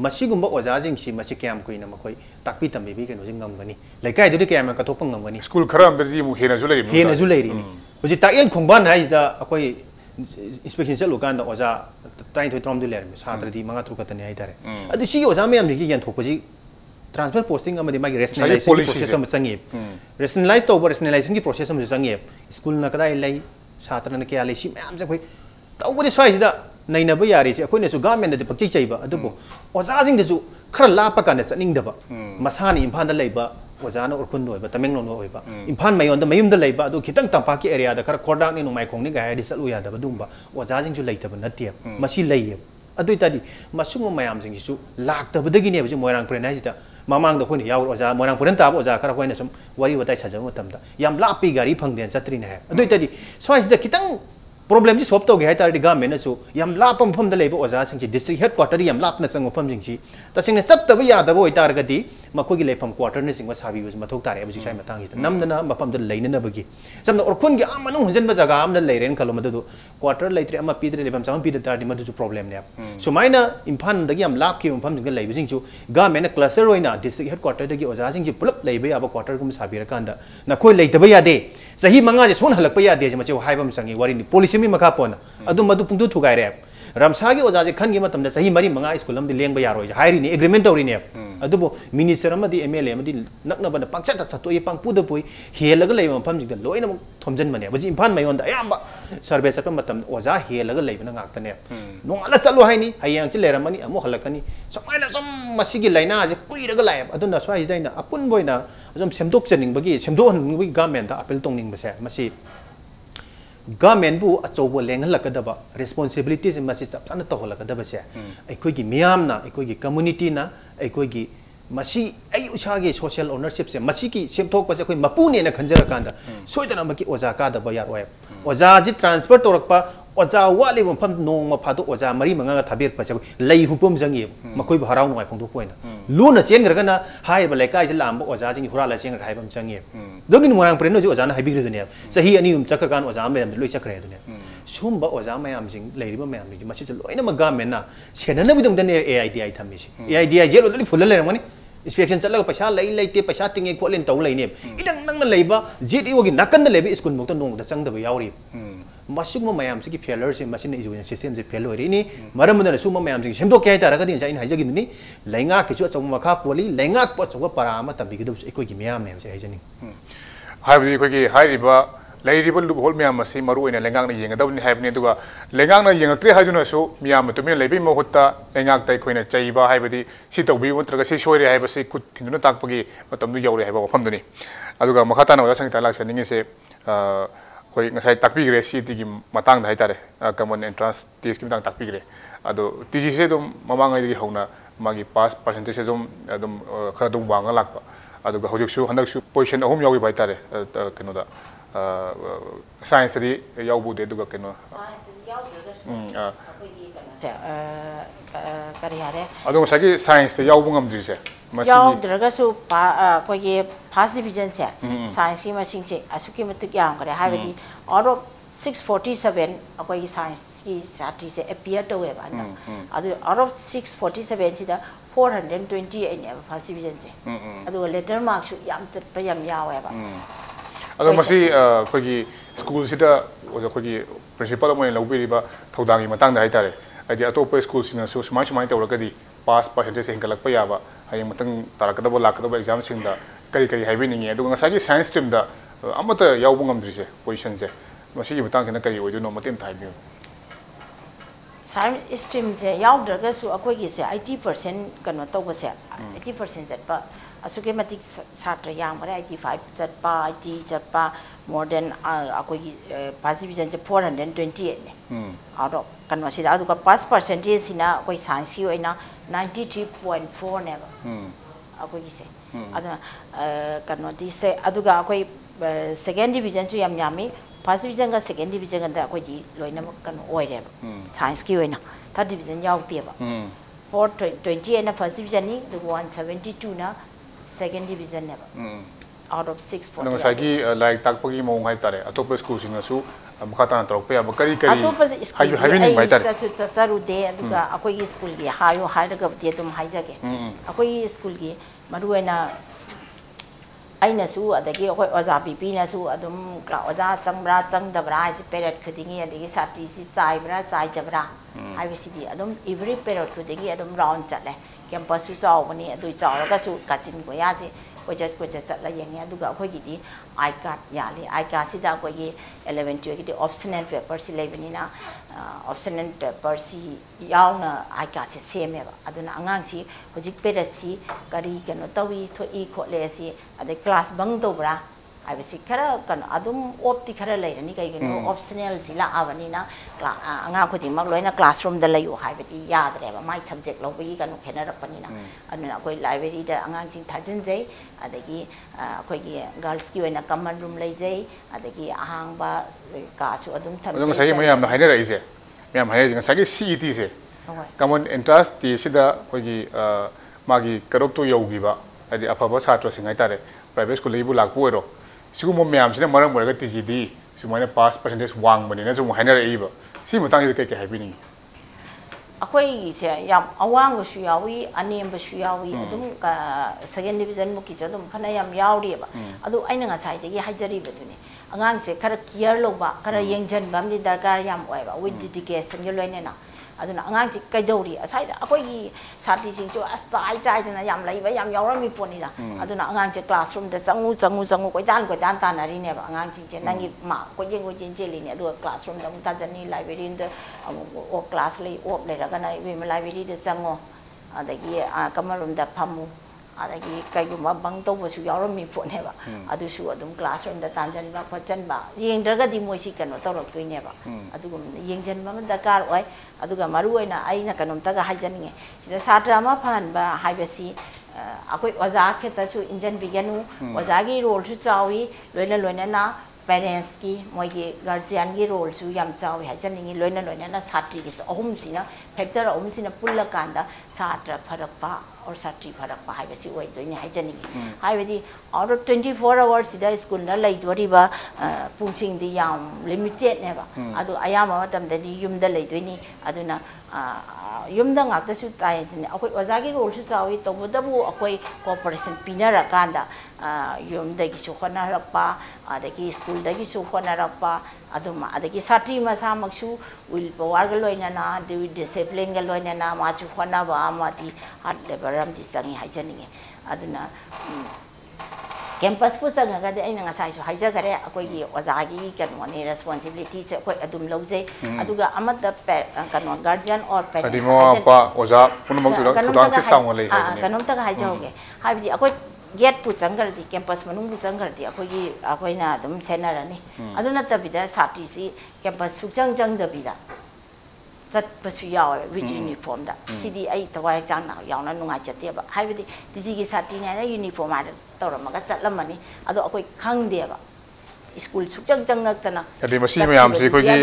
मसीगुम्बा ओजाजिंगसी मसी क्याम कोइना मखोइ ताकपि तम्बेबि केनो जिंग ngमगनी लेकाय दुदि क्याम का थोपंग ngमगनी स्कूल खरा अमदि मु हेना जु लैरि हुजि ताएल खोंबान हाइदा अखोइ इंस्पेक्शन चलु कांदा ओजा ताइ थोइ त्रम दु लेरमे सात्रदि मंगा थुकतने हाइतारे अदि सी ओजा मयाम दि यान थोपजि ट्रांसफर पोस्टिंग अमदि मागी रेशनलाइजेशन प्रोसेस अम संगे रेशनलाइज तो रेशनलाइजेशन की प्रोसेस अम संगे स्कूल न कदाइ लै छात्र न क्या लै सी मयाम से खोइ तौबदि स्वाइसिदा नैनब यारी से अखोइनसु गवर्नमेंट दि पक्चि चैबा अदुबो ओजाजिंग दसु खर लाप काने चनिंगदबा मसानी इम्फान द लैबा ओजाना उरखुन होइबा तमेंगलोन होइबा इम्फान मयोन द मयुम द लैबा अदु खितंग तंपा की एरिया द खर कोरडाक नि नुमाइ खोंनि गायदि चलु यादबा दुंबा ओजाजिंग जु लैतबा नतिय मसी लैय अदुइ तादि मसुंग मयाम जिंग सु लाक्तबदगिने बजु मोरांग प्रेन हाइदा ममांग द खोनि याव ओजा मोरांग प्रेन ताब ओजा खर खोइना सम वरि वताइ छजम मतमदा याम लापि गारी फंगदेन चत्रिने है अदुइ तादि स्वाइस द खितंग प्रॉब्लम जी सॉल्व तौगे हाइतारदि गवर्नमेंट सु याम लाप मफम द लेबो ओजा सिंग डिस्ट्रिक्ट हेडक्वार्टर याम लापना संग मफम जिंग सी तसिंग चत्तब यादब ओइतारगदि मखोगी लेफम क्वार्टर ने सिंग साबि बस मथौ तारे बजि साइ मतंग हि नमदना मफम द लेननबगी समना ओरखुन gi amanu hunjan ba jaga amna leiren khalo madu quarter लेत्रे अमा पिद्रे लेफम चाम पिद तारदि मदु जु प्रॉब्लम ने सुमाइना इम्फान दगी याम लाप ki मफम जिंग लेबि जिंग सु गवर्नमेंट क्लस्टर ओइना डिस्ट्रिक्ट हेडक्वार्टर दगी ओजा सिंग जि पुलप लेबे अब क्वार्टर गुम साबिर कांदा नखोइ लेतबा यादे सही मंगा जे सोन हलकपा यादे जे मचे हाइबम संगी वरि नि पॉलिसी मी मखा पोना अदु मदु पुंदु थुगाइरे रामसागी ओजा जे खनगी मतम सही मरी मंगा स्कूल अमदि लेंबा यारोय हाइरिनि एग्रीमेंट तौरिने अदुबो मिनिस्टर अमदि एमएलए अमदि नकनबन पांगचत छतोय पांगपुद पुई हेलगा लेबा मफम जिंग लोइना थोमजन मने बजि इम्फान मयोन दा याम सर्वे चप मतम ओजा हेलगा लेबना गाक्तने नोंगाला चलो हाइनि हायंग चे लेरमनी अमो हलकनी समाइना सम मसिगी लाइना जे कुइरगा लाय अदुना स्वाइ दाइना अपुन बोइना जम सेमदोक चनिंगबगी सेमदो हनबगी गवर्नमेंट दा अपील तोंनिंग बसे मसि गवर्नमेंट बु अचौब लेंहलकदबा रिस्पांसिबिलिटी से मसि चपसाना तोहलकदबा से अखोगी मियामना अखोगी कम्युनिटी ना अखोगी मसी आई उछागे सोशल ओनरशिप से मसी की सेमथोक पसे अखोई मपुने ना खंजर कांदा सोइदना मकी ओजा का दबा यारोय ओजा जी ट्रांसफर तोरकपा ओजा वाले मफम नोंग मफादो ओजा मरी मंगा थाबेर पसे लई हुपम जंगी मखोई हराव नुवाई फोंदो कोइना लुना चेंगरगना हाइबा लेकाय जे लांबो ओजा जिंग हुराला चेंगर हाइबम जंगी दोगिन मोरांग प्रेनो जो ओजा ना हाइबिग्रे दुनिया सही अनि उम चक्कगान ओजा मेरम लोइ चक्रे दुनिया सुमबा ओजा मयाम जिंग लेरिबा मयाम नि मसी लोइना म गवर्नमेंट ना सेनना बिदम दने एआईडीआई थमिसि एआईडीआई जेलो दलि फुल लेरमनी इंस्पेक्शन चलगा पैसा लेते पैसा तिंगे खोलेन तौ लेने इदंग नंगना लेबा जेडीओ गी नाकन लेबे स्कूल मुक्त नोंग द चंगदब यावरी मसुग मयाम से की फेलर से मसिन एजुकेशन सिस्टम से फेल होरी नि मरमदन सुम मयाम से सेमदो के तारा गदि जाइन हाइजगी नि लेंगा किछु अचौ मखा पोली लेंगा पचौ पराम तबिगदु एकोई की मयाम ने हाइजनी हाइबदि एकोई की हाइरिबा लेरिबा लुबहोल मयाम मसि मरु ओइना लेंगांग ना येंगदबनि हाइबनि दुगा लेंगांग ना येंगत्रे हाइजुनसु मियाम तुमिन लेबि मोहुत्ता लेंगांग ताइ खोइना चैबा हाइबदि सि तौबि नत्रगा सि सोइरे हाइबसि खुद थिन्दुना ताकपगी मतमदु यौरे हाइबा वफमदुनि अदुगा मखाताना ओजा संगिता लाक्सनिंगिसे कोई ngasai takpigre CT ki matang dai tare common entrance test ki matang takpigre ado TG se dum mamang ai hauna magi pass percentage se dum adum khara dum wanga lakpa ado ga hojik su handak su position ahum yawi bai tare keno da science ri yawbu de duga keno science ri yawbu da se kari hare ado ngasai science te yawbu ngamdri se याव द्रगसु कोई first division से science की मसिंग से असुकी मतिक याम करे हाइबदी out of 647 कोई science की साथी से अपीयर तो है बाना अदु आउट ऑफ 647 सिदा 428 ने फर्स्ट डिवीजन से अदु लेटर मार्क्स याम चट पे याम याव है बा अदु मसी कोई स्कूल सिदा अखोगी प्रिंसिपल अमोय लौबिरिबा थौदांगी मतंग दाइ तारे आदि अतोप स्कूल सिना सु सुमाय सुमाय तौरगदी पास परसेंटेज हेंगलकपा याबा हाय मतंग तारकदबो लाकदबो एग्जाम सिंगदा करी करी हाइबिनिंगे अदुगा ngसागी साइंस स्ट्रीम दा अमत यावबो ngamdrise पोजीशन से मसी मतंग केना करी ओइदुनो मतेम थाइबियो साइंस स्ट्रीम से यावद्रगसु अखोगी से 80% कनो तौबसे 80% चटपा असुके मतिक छात्र यामरे 85 चटपा 80 चटपा more than अखोगी पास डिवीजन से 428 ने आउट ऑफ कनो सिदा अदुगा पास परसेंटेज सिना कोई साइंस की ओइना 93.4 ने अखोगी से अदुना कनो दिसे अदुगा अखोई सेकंड डिवीजन सु याम यामी फर्स्ट डिवीजन का सेकंड डिवीजन का अखोई लोइना कनो ओइरे साइंस की ओइना थर्ड डिवीजन यावतेबा 428 ना फर्स्ट डिवीजन नि 172 ना सेकंड डिवीजन ने out of 640 नंग सागी लाइक ताकपगी मोंग हाइ तारे अतोप स्कूल सिंगसु मखाता तरपे अब करी करी अतोप स्कूल हाइबिनिंग बाइ तारे चचरु दे अदुगा अखोई स्कूल की हायो हाइरगा दे तुम हाइजागे अखोई स्कूल की मरुएना अइनसु अदगी अखोई ओजा बीपीनसु अदुम ओजा चंगब्रा चंगदब्रा हाइसि पेरेड खदिंगी अदगी साटी सि चाइब्रा चाइदब्रा हाइबसिदि अदुम एवरी पेरेड खदिंगी अदुम राउंड चले कैंपस सु चावबनी अदुइ चावरगसु काचिन गोयासि कोइजत चला येंगे अदुगा अखोइगिदि आई कार्ड याले आई कार्ड सिदा अखोइगी 11 12 गिदि ऑप्शनल पेपर सि लेबनिना ऑप्शनल पेपर सि यावना आई कार्ड से सेमेबा अदुना अंगांग सि होजिक पेरेड सि करी कनो तवी थोई खोले सि अदे क्लास बंग तोब्रा आइबसि खरा कनो अदुम ऑप्ति खरा लेरनी कइगनो ऑप्शनल सि ला आवनिना अंगा खुदि मक लोइना क्लासरूम द लयु हाइबति यादरेबा माइ सब्जेक्ट लौबगी कनो खेनरपनिना अदुना कोइ लाइब्रेरी द अंगांग सिंग थाजिनजै अदगी अखोइगी गर्ल्स की ओइना कमन रूम लेजै अदगी अहांगबा कासु अदुम थम अदुम सही मयाम हाइने रइसे मयाम हाइने सगी सीईटी से कमन एंट्रेंस टी सिदा कोइगी मागी करप तो यौगिबा अदि अफबा छात्र सिंग हाइतारे प्राइवेट स्कूल लेबु लाकपु ओइरो सिगुम मयाम सिना मरम बरगा टीजीडी सुमाइना पास परसेंटेज वांग बनिना जो हाइने रइबा सी मुतांग जे के हाइबिनी अखोई से याम अवांगबसु यावी अनेमबसु यावी अदुम सेकंड डिवीजन मुकी च अदुम फना याम यावरिबा अदु आइना ngasai हाइजरिबदुने अंगांग से खरा केयर लोबा खरा येंजन बमनि दरकार याम ओइबा विथ डेडिकेशन यो लोइनेना अदुना अंगांग से कैदौरी असाइदा अखोई साथी सिंचो असाइ चाइदना याम लैबा याम यावरमी पोनिदा अदुना अंगांग से क्लासरूम द चंगु कोइदान तानारिनेबा अंगांग सिंचे नंगी मा कोइजें जेलिने अदु क्लासरूम द ताजनी लाइब्रेरी द ओ क्लास ले ओप लेरगना वे लाइब्रेरी द चंगो अदगी कमरूम द फमु अदगी कइगुमा बंग तौबसु यावरमी पोनेबा अदुसु अदुम क्लासरूम द तांजनबा फचनबा येंद्रगदि मोइसि कनो तौरक्तोइनेबा अदुगुम येंजनबा दरकार ओइ अदुगा मरुओइना आइना कनोमतगा हाइजनिंगे सिदा छात्र अमा फहनबा हाइबसि अखोइ ओजा खेतसु इंजन बिगनु ओजागी रोलसु चावी लोइना पेरेंट्स की मोइगे गार्जियन की रोल सु याम चावी हाइजनिंगे लोइना छात्री की अहुम सिना फैक्टर अहुम सिना पुल्ला कांदा छात्र फरकपा और छात्री फरकपा हाइबसि ओइदोइने हाइजनिंगे हाइबदि आउट ऑफ 24 आवर्स सिदा स्कूल न लैदोरिबा पुंसिंग दि याम लिमिटेड नेबा अदु अयामा मतमदनि युमदा लैदोइनी अदुना युमदा ngaktasu taijine akoi ojagi role su chawi tobudabu akoi cooperation pinara kanda yumdagi su khonarakpa adagi school dagi su khonarakpa aduma adagi satri masa maksu will power ga loina na discipline ga loina na ma chu khona ba amati hat lebaram di sangi haijaninge aduna campus pu changa ga aina ngasai su haija gare akoi gi ojagi kanone responsibility che akoi adum lojai aduga amata kanon guardian or parent adimo pa oja punmok tu tudang se sawng lei kanom ta haija hoge haibdi akoi gate pu changar di campus manung pu changar di akoi na adum senarani aduna tabida sati si campus su chang da bida chat pasu yaw with uniform da sidi ai tawai chang na yaw na nungai chatte ba haibdi tiji gi sati na uniform ma तौरमगा चटलमनी अदो अखोई खंगदेबा school सुचंग चंगनक्तना अदि मसी मयाम से कोगी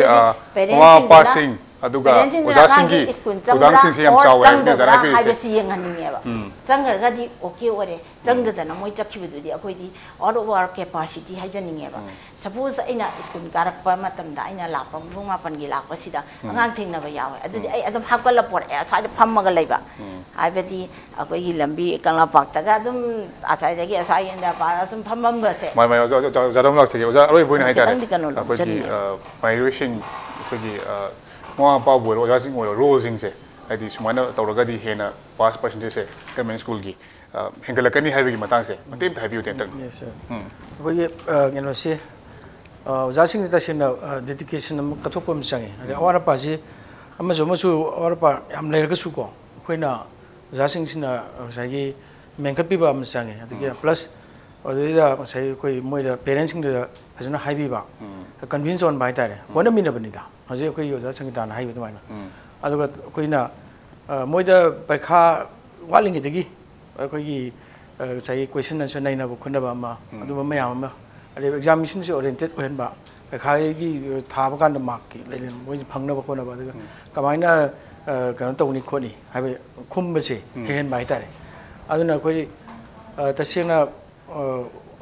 मा passing aduga ojasingi udangsingi yam chawe ne jana pi hai besi yenganingeba changarga di okay ore changdana moi chakhibudu di akoi di all over capacity hajaningeba suppose aina school karakpa matamda aina lapam buma pangi lakpa sida angang thingna ba yawe adudi ai adum hakala por e sai da phammaga leiba hai bedi akoi gi lambi kangla pak ta ga adum achai dagi asai enda pa asum phammam ga se mai jadam lak se oja roi boina hai tare akoi gi migration akoi gi mo pa bo oja sing mo role sing se adi sumana tawraga di hena pass percentage se government school gi hengalakani hai gi matang se matem thai biu ten tak yes sir akoi gi ngeno se oja sing da sina dedication am kathok pam changi ade awara pa ji amaso masu awara pa am leir ga su ko khoina oja sing sina sai gi mengkhapi ba am changi ade plus oda sai koi moi da parents sing da fajana hai bi ba convince on bai tare wona mina bani da haje koi oja sing da na hai bi na aduga koina moi da paikha waling gi koi gi sai question answer nai na bu khunda ba ma adu ma ya ma ade examination se oriented ohen ba paikha gi tha ba kan da mark ki le moi phangna ba khona ba aduga kamaina kan tawni khoni hai ba khum ba se hen bai tare aduna koi tasena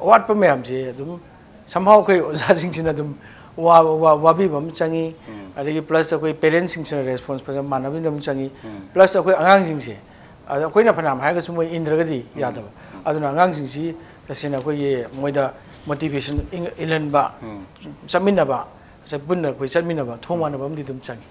awat pa mayam je adum somehow koi oja sing sina adum wa bi bam changi adagi plus koi parents sing sina response pa mana bi dum changi plus koi angang sing se koi na phanam hai ga sumoi indra ga di yada aduna angang sing si tasena koi ye moida motivation ilan ba chamina ba sa bunna koi chamina ba thoma na bam di dum changi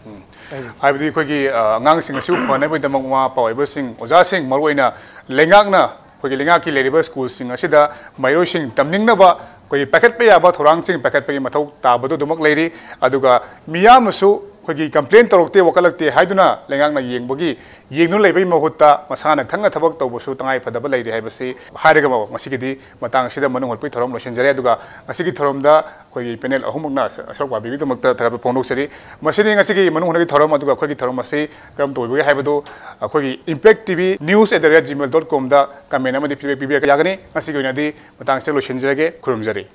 hai bi koi gi angang sing su phone bai damang wa pa bai sing oja sing marwaina lengak na koi lenga ki leriba school sing asida mairo sing tamning na ba koi packet pe ya ba thorang sing packet pe mathau ta badu dumak leiri aduga miyam su koi gi complaint torokte wakalakte haiduna lengak na yengbagi yengnu leibai mahutta masana khanga thabak tawbusu tangai phadaba leiri haibasi hairaga ba masigi di matang sida manung holpi thorom losen jare aduga masigi thorom da koi gi panel ahumukna asok ba bibi dumakta thaba pondok sari masini ngasigi manung honagi thorom aduga koi gi thorom asi kram toibagi haibadu koi gi impact tv news@gmail.com da comment amadi pibi yagani masigi oinadi matang se losen jare khurumjari